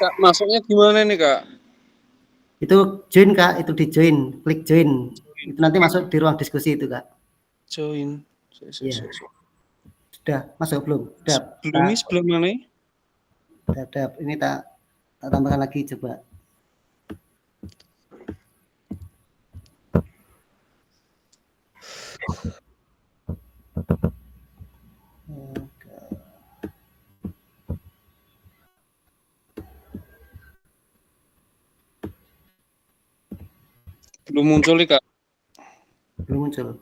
Kak, masuknya gimana nih kak? Itu join kak, itu di join, klik join. Itu nanti masuk di ruang diskusi itu kak. Join. Iya. Sudah masuk belum? Sudah. Belum nih, sebelum mana? Sudah. Ini tak tambahkan lagi coba. Belum muncul nih kak. Belum muncul.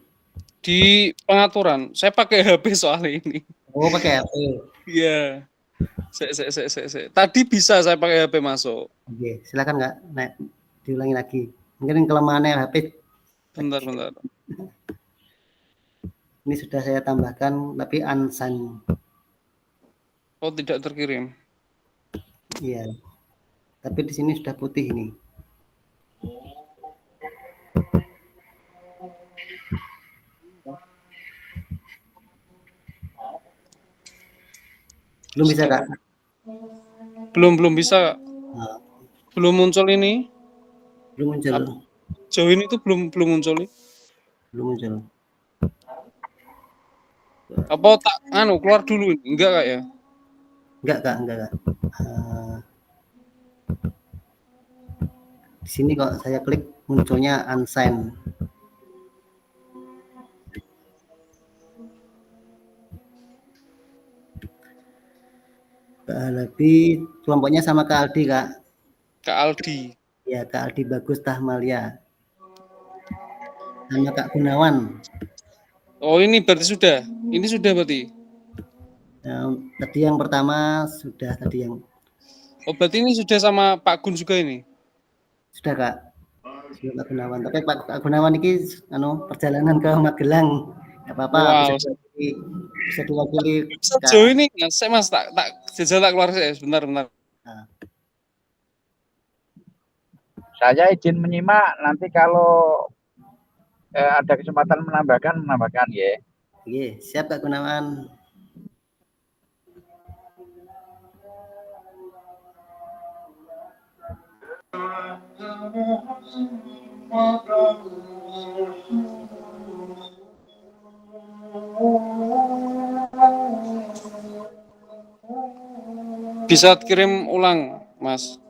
Di pengaturan, saya pakai HP soalnya ini. Oh, pakai HP. Iya. Tadi bisa saya pakai HP masuk. Oke, silakan kak, naik diulangi lagi. Mungkin kelemahannya HP. Bentar. Ini sudah saya tambahkan, tapi unsigned. Oh, tidak terkirim. Iya. Tapi di sini sudah putih ini. Belum bisa kak? Belum bisa. Nah. Belum muncul ini. Belum muncul. Join itu belum muncul. Belum muncul. Apa tak keluar dulu? Enggak kak ya? Enggak kak. Di sini kok saya klik munculnya unsigned. Kak Halabi kelompoknya sama Kak Aldi kak. Kak Aldi. Ya, Kak Aldi Bagus Tahmalia. Sama Kak Gunawan. Oh, ini berarti sudah. Ini sudah berarti. Tadi yang pertama sudah tadi yang. Oh, berarti ini sudah sama Pak Gun juga ini. Sudah kak. Sudah Pak Gunawan. Tapi Pak Gunawan ini perjalanan ke Magelang. Gak apa-apa. Wow. Bisa diwakili. Sejauh ini saya mas tak keluar saya sebentar. Nah. Saya izin menyimak, nanti kalau ada kesempatan menambahkan ya. Oke, siap Kak Gunawan. Bisa kirim ulang, Mas.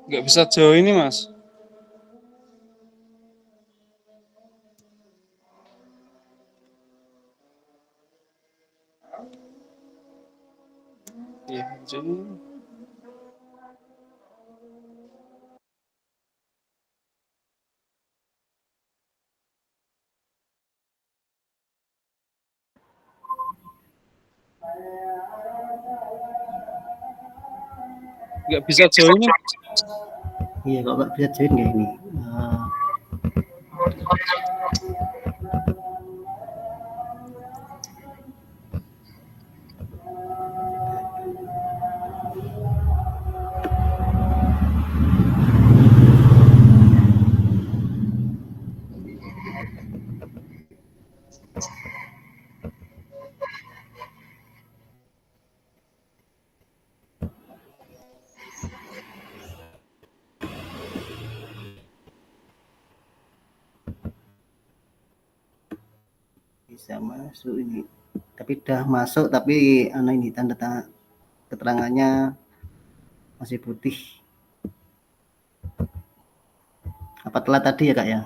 Nggak bisa jauh ini, Mas. Iya, jadi nggak bisa jauh ini. Iya, kok nggak bisa join nggak ini? Bisa masuk ini. Tapi udah masuk, tapi ini tanda keterangannya masih putih. Apa telat tadi ya, Kak ya?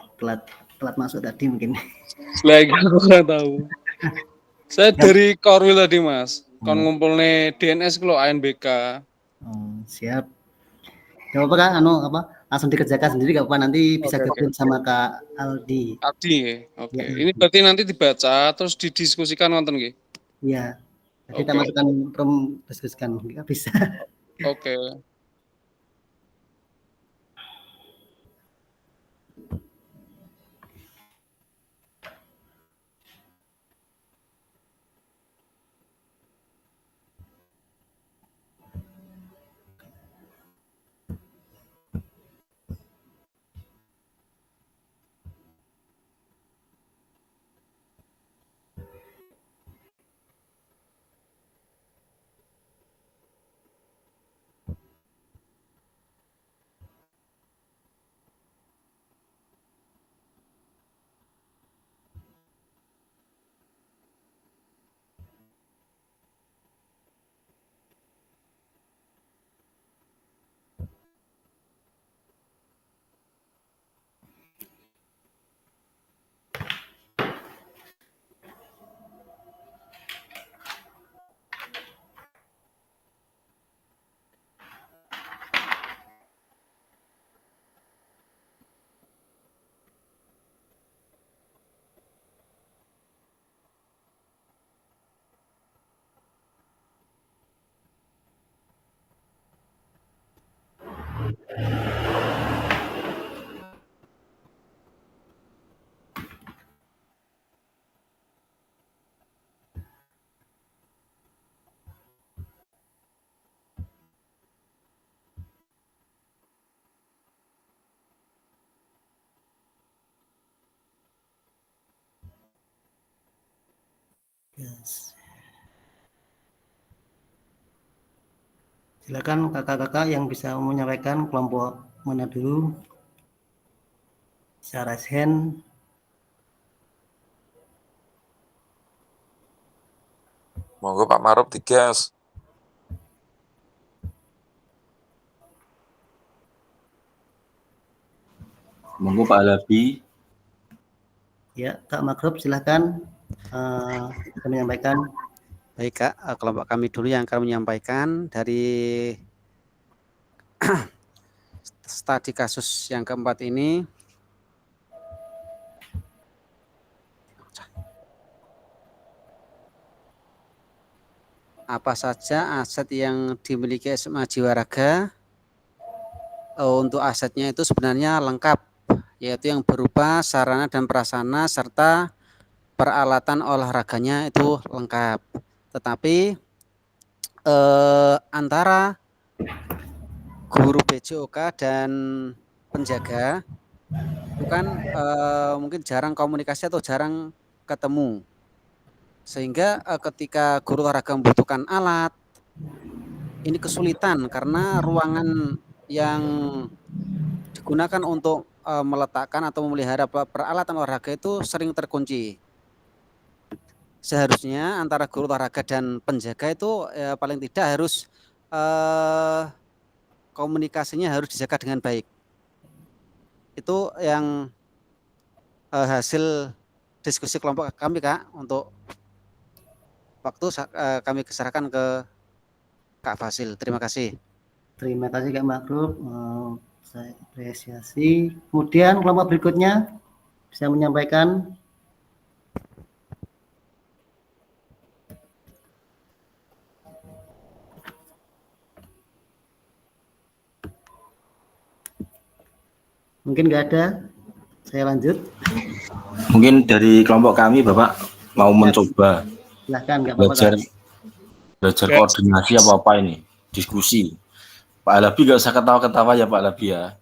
Telat masuk tadi mungkin. Lagi aku nggak tahu. Saya dari Korwil tadi, Mas. Kon ngumpulnya DNS kalau ANBK. Siap. Gak apa-apa, Kak, langsung dikerjakan sendiri gak apa-apa, nanti bisa gabung sama Kak Aldi. Aldi, oke. Ini berarti nanti dibaca terus didiskusikan nonton nggih. Iya. Jadi kita masukkan diskusikan, nggak bisa. Oke. Yes. Silakan kakak-kakak yang bisa menyampaikan kelompok mana dulu. Bisa raise hand. Monggo Pak Maruf digas. Monggo Pak Alabi. Ya, Kak Makrub silakan menyampaikan. Baik Kak, kelompok kami dulu yang akan menyampaikan dari studi kasus yang keempat ini. Apa saja aset yang dimiliki SMA Jiwaraga? Untuk asetnya itu sebenarnya lengkap, yaitu yang berupa sarana dan prasarana serta peralatan olahraganya itu lengkap. Tetapi antara guru BJOK dan penjaga itu kan mungkin jarang komunikasi atau jarang ketemu, sehingga ketika guru olahraga membutuhkan alat ini kesulitan karena ruangan yang digunakan untuk meletakkan atau memelihara peralatan olahraga itu sering terkunci. Seharusnya antara guru olahraga dan penjaga itu paling tidak harus komunikasinya harus dijaga dengan baik. Itu yang hasil diskusi kelompok kami, Kak. Untuk waktu kami serahkan ke Kak Fasil. Terima kasih. Terima kasih Kak Makruf. Saya apresiasi. Kemudian kelompok berikutnya bisa menyampaikan. Mungkin nggak ada. Saya lanjut. Mungkin dari kelompok kami Bapak mau mencoba Silahkan, nggak apa-apa. Belajar koordinasi apa ini, diskusi. Pak Alabi nggak usah ketawa-ketawa ya Pak Alabi ya.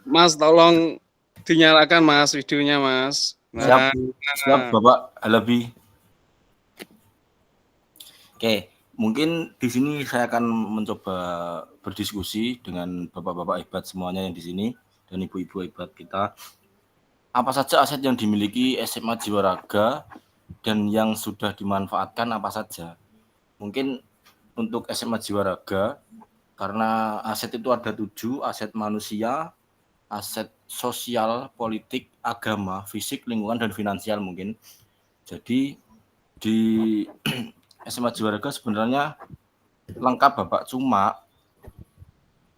Mas, tolong dinyalakan Mas videonya Mas. Siap, siap Bapak Alabi. Oke, mungkin di sini saya akan mencoba berdiskusi dengan bapak-bapak hebat semuanya yang di sini dan ibu-ibu hebat kita. Apa saja aset yang dimiliki SMA Jiwa Raga dan yang sudah dimanfaatkan apa saja? Mungkin untuk SMA Jiwa Raga, karena aset itu ada 7, aset manusia, aset sosial, politik, agama, fisik, lingkungan, dan finansial mungkin. Jadi di SMA Jiwa Raga sebenarnya lengkap Bapak, cuma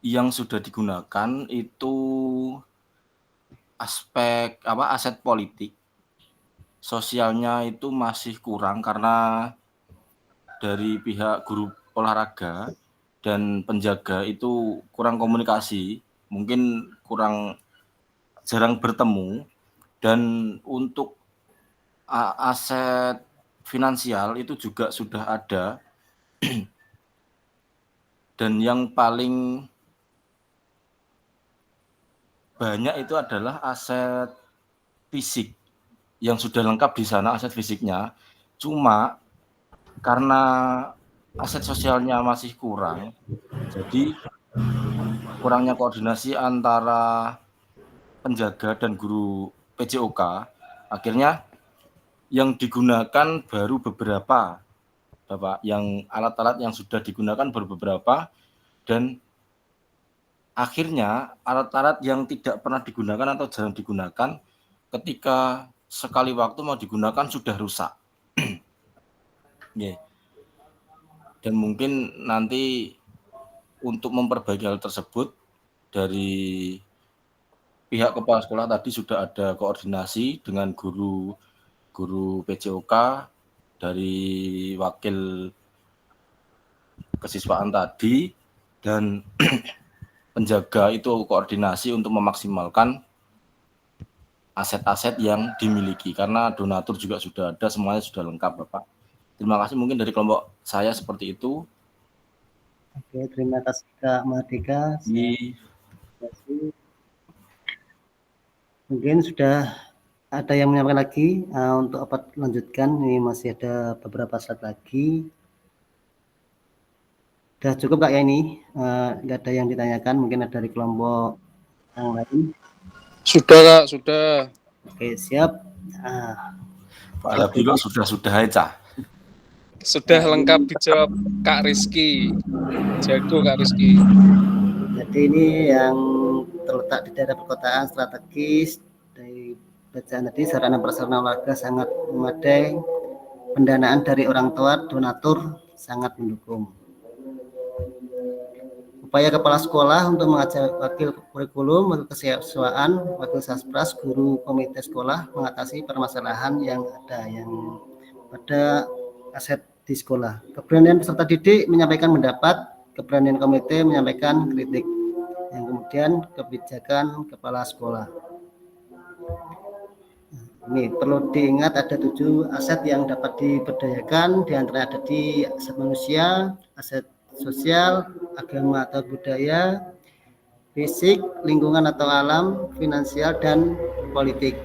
yang sudah digunakan itu aspek aset politik, sosialnya itu masih kurang karena dari pihak guru olahraga dan penjaga itu kurang komunikasi, mungkin jarang bertemu. Dan untuk aset finansial itu juga sudah ada. Dan yang paling banyak itu adalah aset fisik yang sudah lengkap di sana, aset fisiknya. Cuma karena aset sosialnya masih kurang, jadi kurangnya koordinasi antara penjaga dan guru PJOK, akhirnya yang digunakan baru beberapa, Bapak. Yang alat-alat yang sudah digunakan baru beberapa, dan akhirnya alat-alat yang tidak pernah digunakan atau jarang digunakan ketika sekali waktu mau digunakan sudah rusak. Yeah. Dan mungkin nanti untuk memperbaiki hal tersebut dari pihak kepala sekolah tadi sudah ada koordinasi dengan guru PJOK dari wakil kesiswaan tadi, dan penjaga itu koordinasi untuk memaksimalkan aset-aset yang dimiliki, karena donatur juga sudah ada, semuanya sudah lengkap Bapak. Terima kasih, mungkin dari kelompok saya seperti itu. Oke, terima kasih Kak Mardika. Mungkin sudah ada yang menyampaikan lagi untuk apa lanjutkan, ini masih ada beberapa slide lagi. Sudah cukup Kak ya ini, nggak ada yang ditanyakan, mungkin ada dari kelompok yang lain. Sudah Kak, sudah. Oke, siap. Pak Alabi kok sudah aja. Sudah lengkap dijawab Kak Rizky. Jago Kak Rizky. Jadi ini yang terletak di daerah perkotaan strategis, dari bacaan tadi sarana prasarana olahraga sangat memadai, pendanaan dari orang tua donatur sangat mendukung. Upaya kepala sekolah untuk mengajak wakil kurikulum, wakil kesiswaan, wakil saspras, guru komite sekolah mengatasi permasalahan yang ada yang pada aset di sekolah. Keberanian peserta didik menyampaikan pendapat, keberanian komite menyampaikan kritik, yang kemudian kebijakan kepala sekolah. Ini perlu diingat ada 7 aset yang dapat diberdayakan, diantara ada di aset manusia, aset sosial, agama atau budaya, fisik, lingkungan atau alam, finansial, dan politik.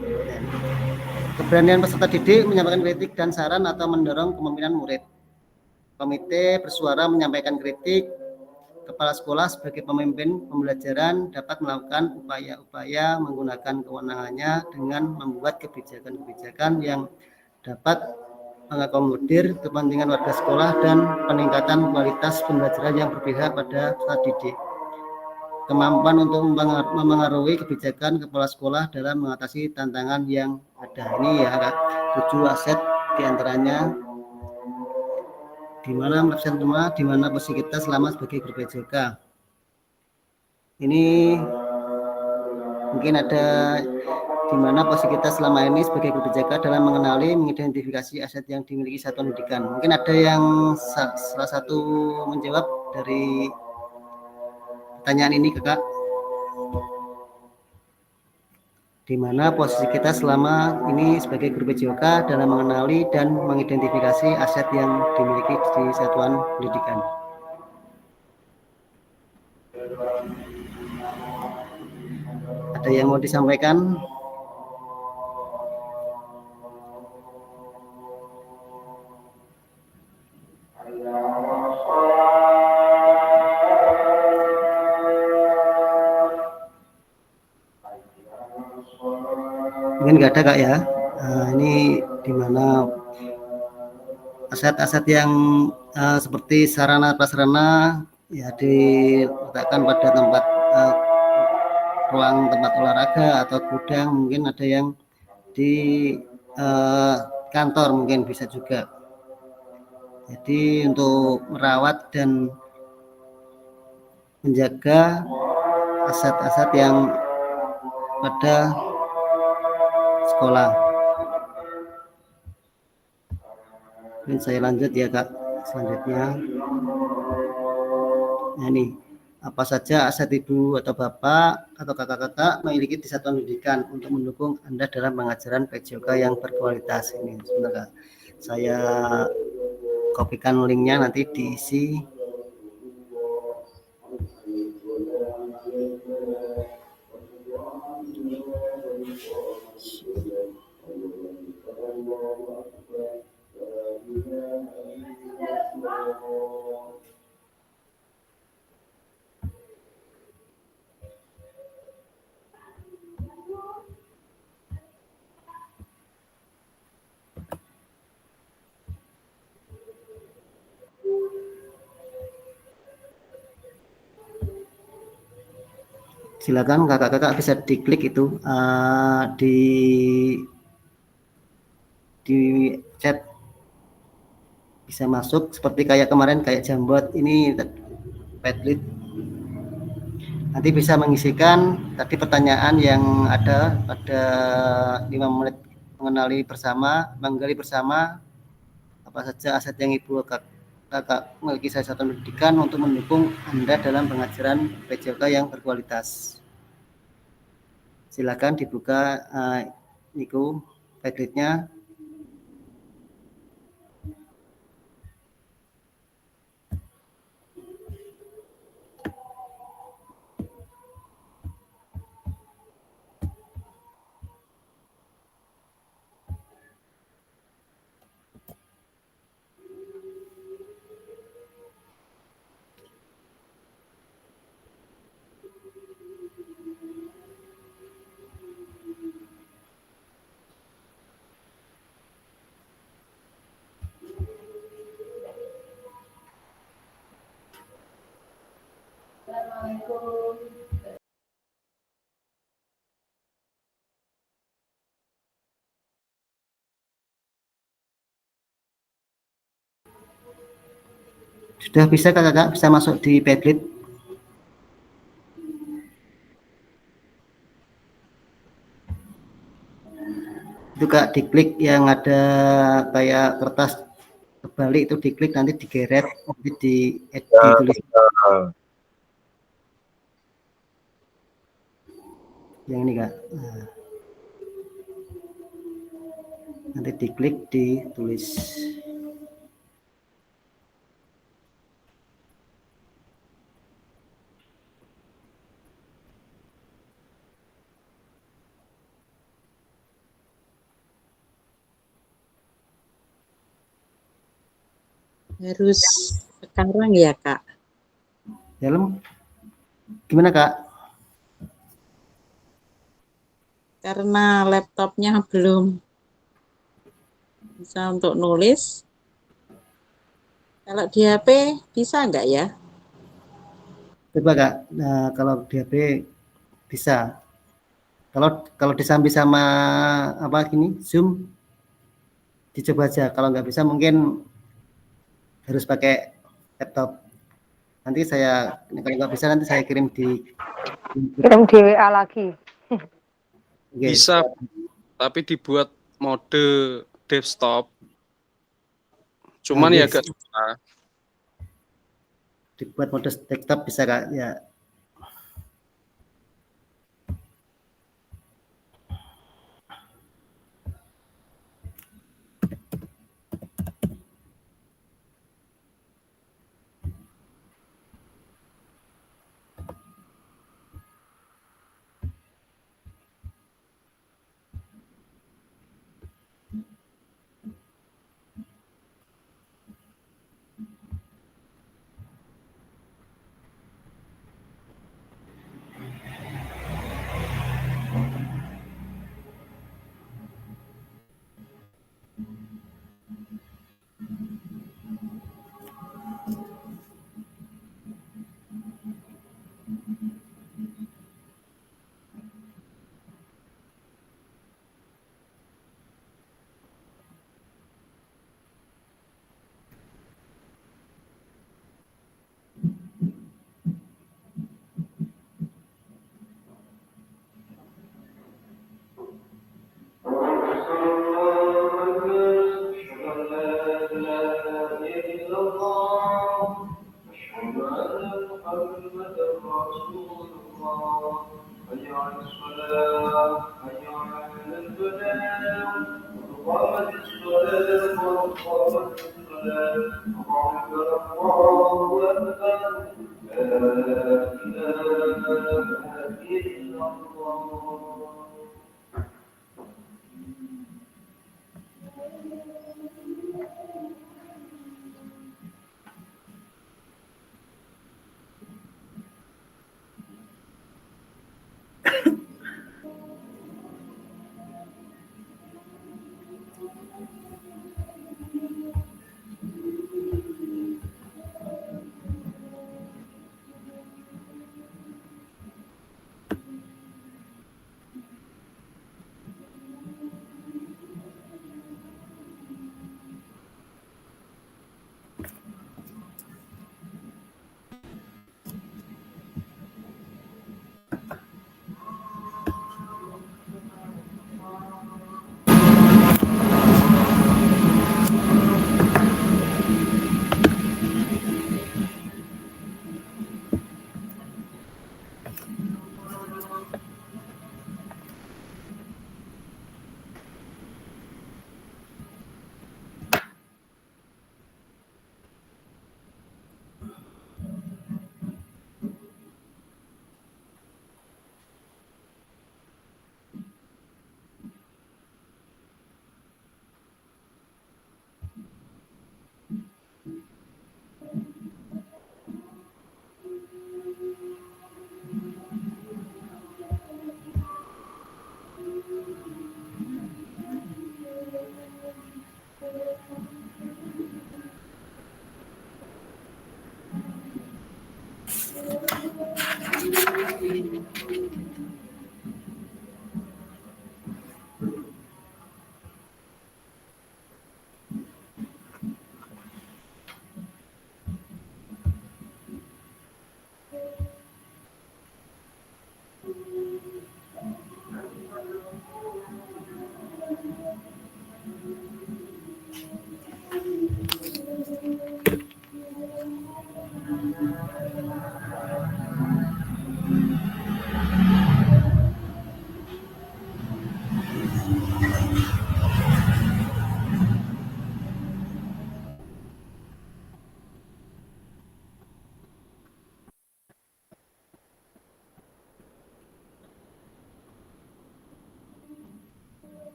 Keberanian peserta didik menyampaikan kritik dan saran atau mendorong kepemimpinan murid. Komite bersuara menyampaikan kritik. Kepala sekolah sebagai pemimpin pembelajaran dapat melakukan upaya-upaya menggunakan kewenangannya dengan membuat kebijakan-kebijakan yang dapat mengakomodir kepentingan warga sekolah dan peningkatan kualitas pembelajaran yang berpihak pada peserta didik. Kemampuan untuk memengaruhi kebijakan kepala sekolah dalam mengatasi tantangan yang ada. Ini ya 7 aset diantaranya, di mana absen pertama, di mana posisi kita selama sebagai guru PJK. Ini mungkin ada di mana posisi kita selama ini sebagai guru PJK dalam mengenali, mengidentifikasi aset yang dimiliki satuan pendidikan. Mungkin ada yang salah satu menjawab dari pertanyaan ini, Kakak. Di mana posisi kita selama ini sebagai guru PJK dalam mengenali dan mengidentifikasi aset yang dimiliki di satuan pendidikan. Ada yang mau disampaikan? Mungkin nggak ada, Kak, ya. Ini di mana aset-aset yang seperti sarana prasarana ya diletakkan pada tempat ruang tempat olahraga atau gudang, mungkin ada yang di kantor, mungkin bisa juga. Jadi untuk merawat dan menjaga aset-aset yang pada sekolah. Ini saya lanjut ya, Kak. Selanjutnya, nah ini apa saja aset ibu atau bapak atau kakak-kakak memiliki di satuan pendidikan untuk mendukung Anda dalam pengajaran PJK yang berkualitas. Ini sebentar, Kak. Saya kopikan linknya, nanti diisi. Silakan kakak-kakak bisa diklik itu di chat, bisa masuk seperti kayak kemarin, kayak Jambot ini Padlet. Nanti bisa mengisikan tadi pertanyaan yang ada pada 5 menit mengenali bersama, menggali bersama apa saja aset yang ibu kakak memiliki satuan pendidikan untuk mendukung Anda dalam pengajaran PJK yang berkualitas. Silakan dibuka Niku Padletnya. Sudah bisa, kakak-kakak bisa masuk di Padlet. Itu, Kak, diklik yang ada kayak kertas terbalik itu, diklik nanti digeret, nanti ditulis. Yang ini, Kak. Nah, nanti diklik, ditulis. Harus sekarang ya, Kak? Dalam gimana, Kak? Karena laptopnya belum Bisa untuk nulis. Kalau di HP bisa enggak ya? Coba Kak, nah, kalau di HP bisa. Kalau disambi sama apa gini Zoom, dicoba aja. Kalau nggak bisa mungkin harus pakai laptop. Nanti kalau nggak bisa nanti saya kirim di Kirim di WA lagi. Bisa, tapi dibuat mode desktop. Cuman ya agak susah. Dibuat mode desktop bisa Kak, ya.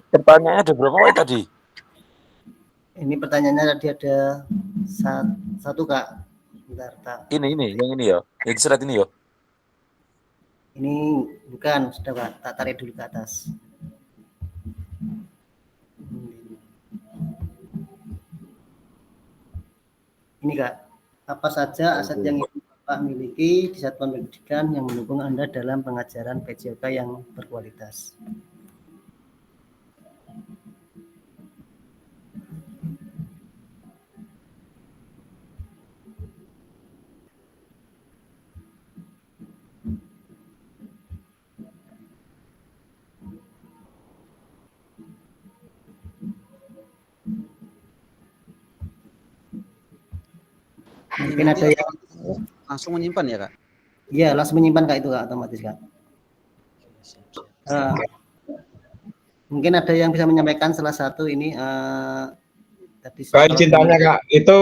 Pertanyaannya ada berapa Pak tadi? Ini pertanyaannya tadi ada satu Kak. Bentar, tak. Ini, yang ini ya. Yang di slide ini ya. Ini bukan, sudah Pak. Tak tarik dulu ke atas. Ini Kak, apa saja aset yang Bapak miliki di satuan pendidikan yang mendukung Anda dalam pengajaran PJOK yang berkualitas? Mungkin ada yang langsung menyimpan ya Kak? Iya, langsung menyimpan Kak itu Kak, otomatis Kak. Mungkin ada yang bisa menyampaikan salah satu ini tadi Kak, izin tanya Kak, itu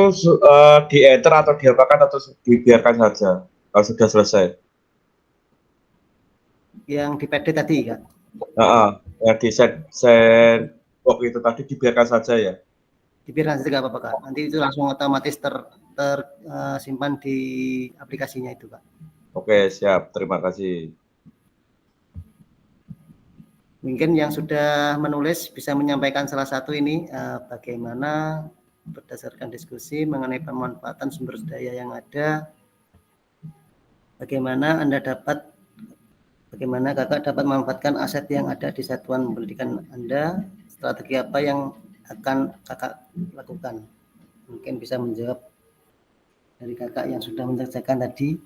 di-enter atau diapakan atau dibiarkan saja kalau sudah selesai? Yang di PD tadi Kak? Yang di sandbox itu tadi dibiarkan saja ya? Dibiarkan saja nggak apa-apa Kak, nanti itu langsung otomatis tersimpan di aplikasinya itu Kak. Oke, siap, terima kasih. Mungkin yang sudah menulis bisa menyampaikan salah satu ini bagaimana berdasarkan diskusi mengenai pemanfaatan sumber daya yang ada, bagaimana Kakak dapat memanfaatkan aset yang ada di satuan pendidikan Anda, strategi apa yang akan Kakak lakukan. Mungkin bisa menjawab dari Kakak yang sudah mengerjakan tadi.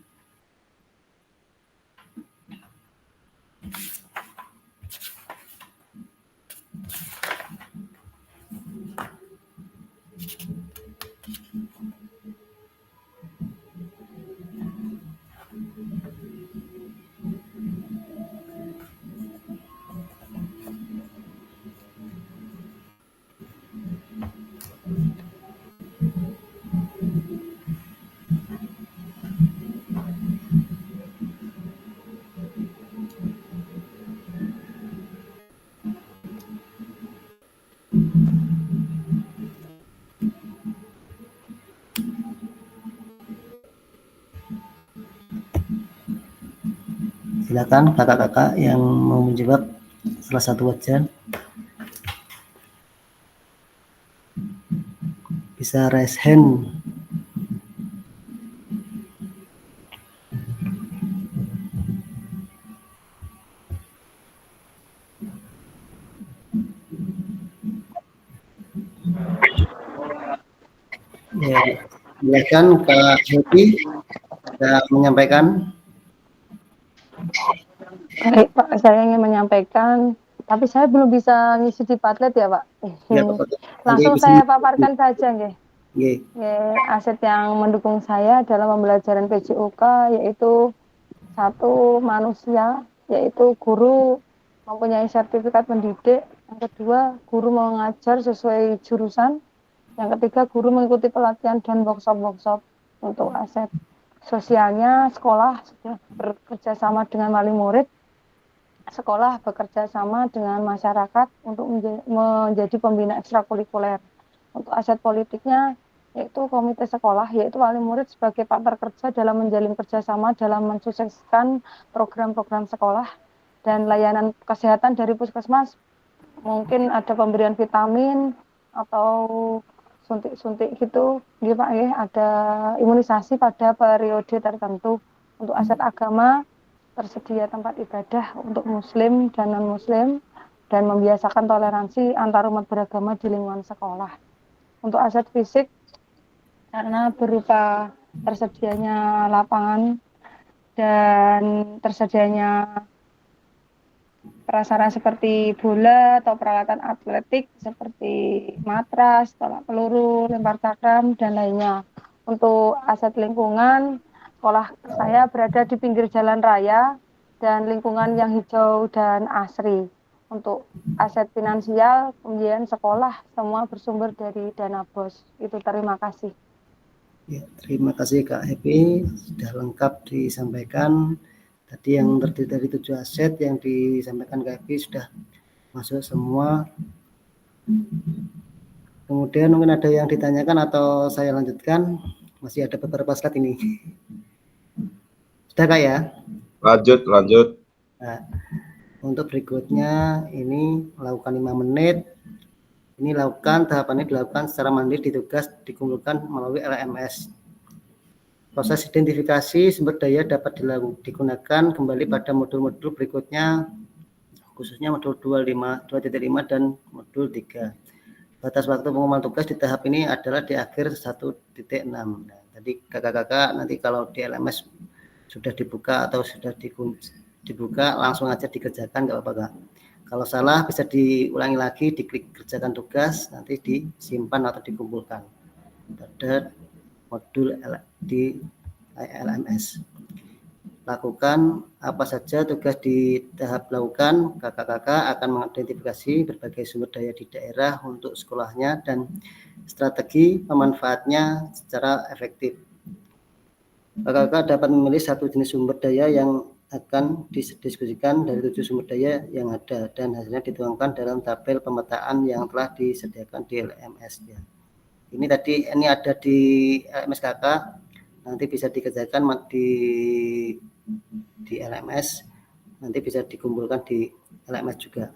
Silakan kakak-kakak yang mau menjawab salah satu wajah. Bisa raise hand. Ya, silakan Kak Happy bisa menyampaikan. Baik Pak, saya ingin menyampaikan, tapi saya belum bisa ngisi di Padlet ya Pak. Ya, langsung saya paparkan saja nggih. Aset yang mendukung saya dalam pembelajaran PJOK yaitu satu, manusia, yaitu guru mempunyai sertifikat pendidik. Yang kedua, guru mengajar sesuai jurusan. Yang ketiga, guru mengikuti pelatihan dan workshop-workshop. Untuk aset sosialnya, sekolah sudah bekerja sama dengan wali murid. Sekolah bekerja sama dengan masyarakat untuk menjadi pembina ekstrakurikuler. Untuk aset politiknya, yaitu komite sekolah, yaitu wali murid sebagai partner kerja dalam menjalin kerjasama dalam mensukseskan program-program sekolah dan layanan kesehatan dari puskesmas. Mungkin ada pemberian vitamin atau suntik-suntik gitu, gitu Pak ya, ada imunisasi pada periode tertentu. Untuk aset agama, tersedia tempat ibadah untuk muslim dan non-muslim dan membiasakan toleransi antar umat beragama di lingkungan sekolah. Untuk aset fisik, karena berupa tersedianya lapangan dan tersedianya prasarana seperti bola atau peralatan atletik seperti matras, tolak peluru, lempar cakram, dan lainnya. Untuk aset lingkungan, sekolah saya berada di pinggir jalan raya dan lingkungan yang hijau dan asri. Untuk aset finansial, pembiayaan sekolah semua bersumber dari dana BOS. Itu terima kasih. Ya, terima kasih Kak Happy, sudah lengkap disampaikan. Tadi yang terdiri dari 7 aset yang disampaikan Kak Happy sudah Masuk semua. Kemudian mungkin ada yang ditanyakan atau saya lanjutkan? Masih ada beberapa slide ini. Sudah Kak ya? Lanjut. Nah, untuk berikutnya ini lakukan 5 menit. Ini tahapan ini dilakukan secara mandiri di tugas dikumpulkan melalui LMS. Proses identifikasi sumber daya dapat digunakan kembali pada modul-modul berikutnya, khususnya modul 2.5 dan modul 3. Batas waktu pengumuman tugas di tahap ini adalah di akhir 1.6. Nah, tadi kakak-kakak nanti kalau di LMS sudah dibuka atau sudah dibuka langsung aja dikerjakan, nggak apa-apa Kak. Kalau salah bisa diulangi lagi, diklik kerjakan tugas, nanti disimpan atau dikumpulkan pada modul di LMS. Lakukan apa saja tugas di tahap lakukan, kakak-kakak akan mengidentifikasi berbagai sumber daya di daerah untuk sekolahnya dan strategi pemanfaatnya secara efektif. Kakak-kakak dapat memilih satu jenis sumber daya yang akan didiskusikan dari 7 sumber daya yang ada dan hasilnya dituangkan dalam tabel pemetaan yang telah disediakan di LMS ya. Ini ada di LMS kakak, nanti bisa dikerjakan di LMS, nanti bisa dikumpulkan di LMS juga.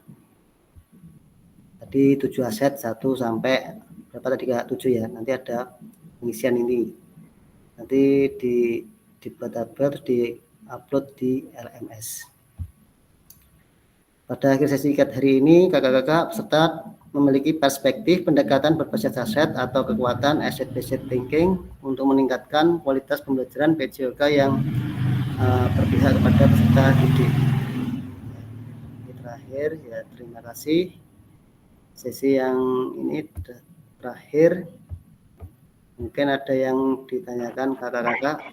Tadi 7 aset 1 sampai berapa tadi Kak? 7 ya. Nanti ada pengisian ini. Nanti dibuat tabel terus di-upload di LMS. Pada akhir sesi hari ini, kakak-kakak peserta memiliki perspektif pendekatan berbasis aset atau kekuatan asset-based thinking untuk meningkatkan kualitas pembelajaran PJOK yang berpihak kepada peserta didik. Ini terakhir ya, terima kasih. Sesi yang ini terakhir. Mungkin ada yang ditanyakan kakak-kakak.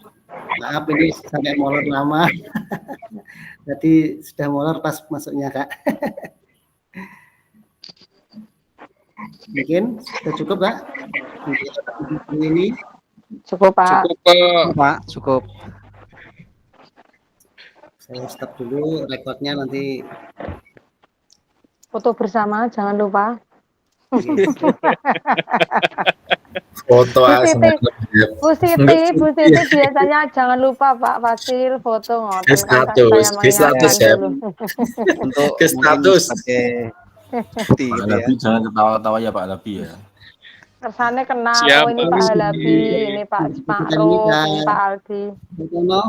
Maaf ini sampai molor lama. Jadi sudah molor pas masuknya Kak. Mungkin sudah cukup Kak? Ini Cukup Pak. Cukup. Saya stop dulu rekodnya nanti. Foto bersama jangan lupa. Foto Bu Siti biasanya jangan lupa Pak Fasil foto ngoten status ya. Untuk status. Bukti Pak gitu ya. Halabi jangan ketawa-ketawa ya Pak Halabi ya. Kesannya kenal, Siapa ini Pak Halabi, ini Pak Rum, ini Pak Aldi.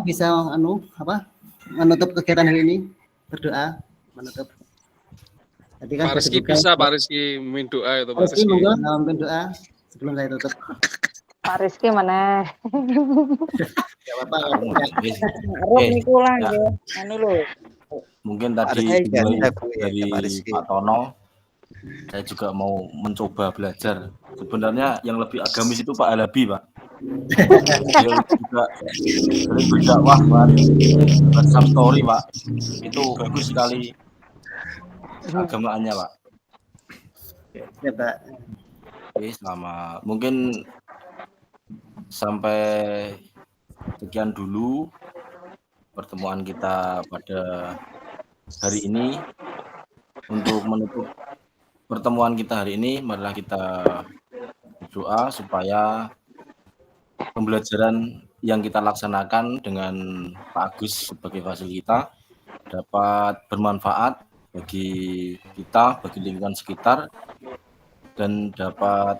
Bisa menutup kegiatan hari ini, berdoa menutup. Tadi kan Pak Rizky bisa, Pak Rizky mimpin doa itu Pak Rizky. Rizky. Mimpin doa sebelum saya tutup. Pak Rizky mana? Enggak apa-apa. Mungkin tadi dari Pak Tono, saya juga mau mencoba belajar. Sebenarnya yang lebih agamis itu Pak Halabi, Pak. Dia juga sering berdakwah buat story, Pak. Itu bagus sekali agamaannya, Pak. Ya, Pak. Oke, selamat. Mungkin sampai sekian dulu pertemuan kita pada hari ini. Untuk menutup pertemuan kita hari ini, marilah kita berdoa supaya pembelajaran yang kita laksanakan dengan Pak Agus sebagai fasil kita dapat bermanfaat bagi kita, bagi lingkungan sekitar, dan dapat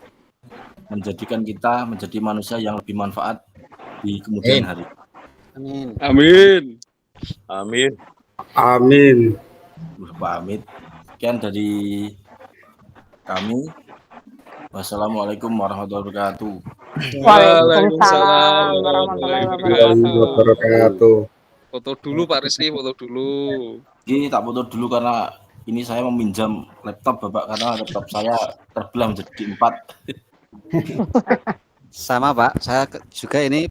menjadikan kita menjadi manusia yang lebih manfaat di kemudian hari. Amin. Amin. Amin. Amin. Pak Amit. Sekian dari kami. Wassalamualaikum warahmatullahi wabarakatuh. Waalaikumsalam warahmatullahi wabarakatuh. Foto dulu Pak Rizky, foto dulu. Ini tak foto dulu karena ini saya meminjam laptop Bapak karena laptop saya terbelah menjadi 4. Sama Pak, saya juga ini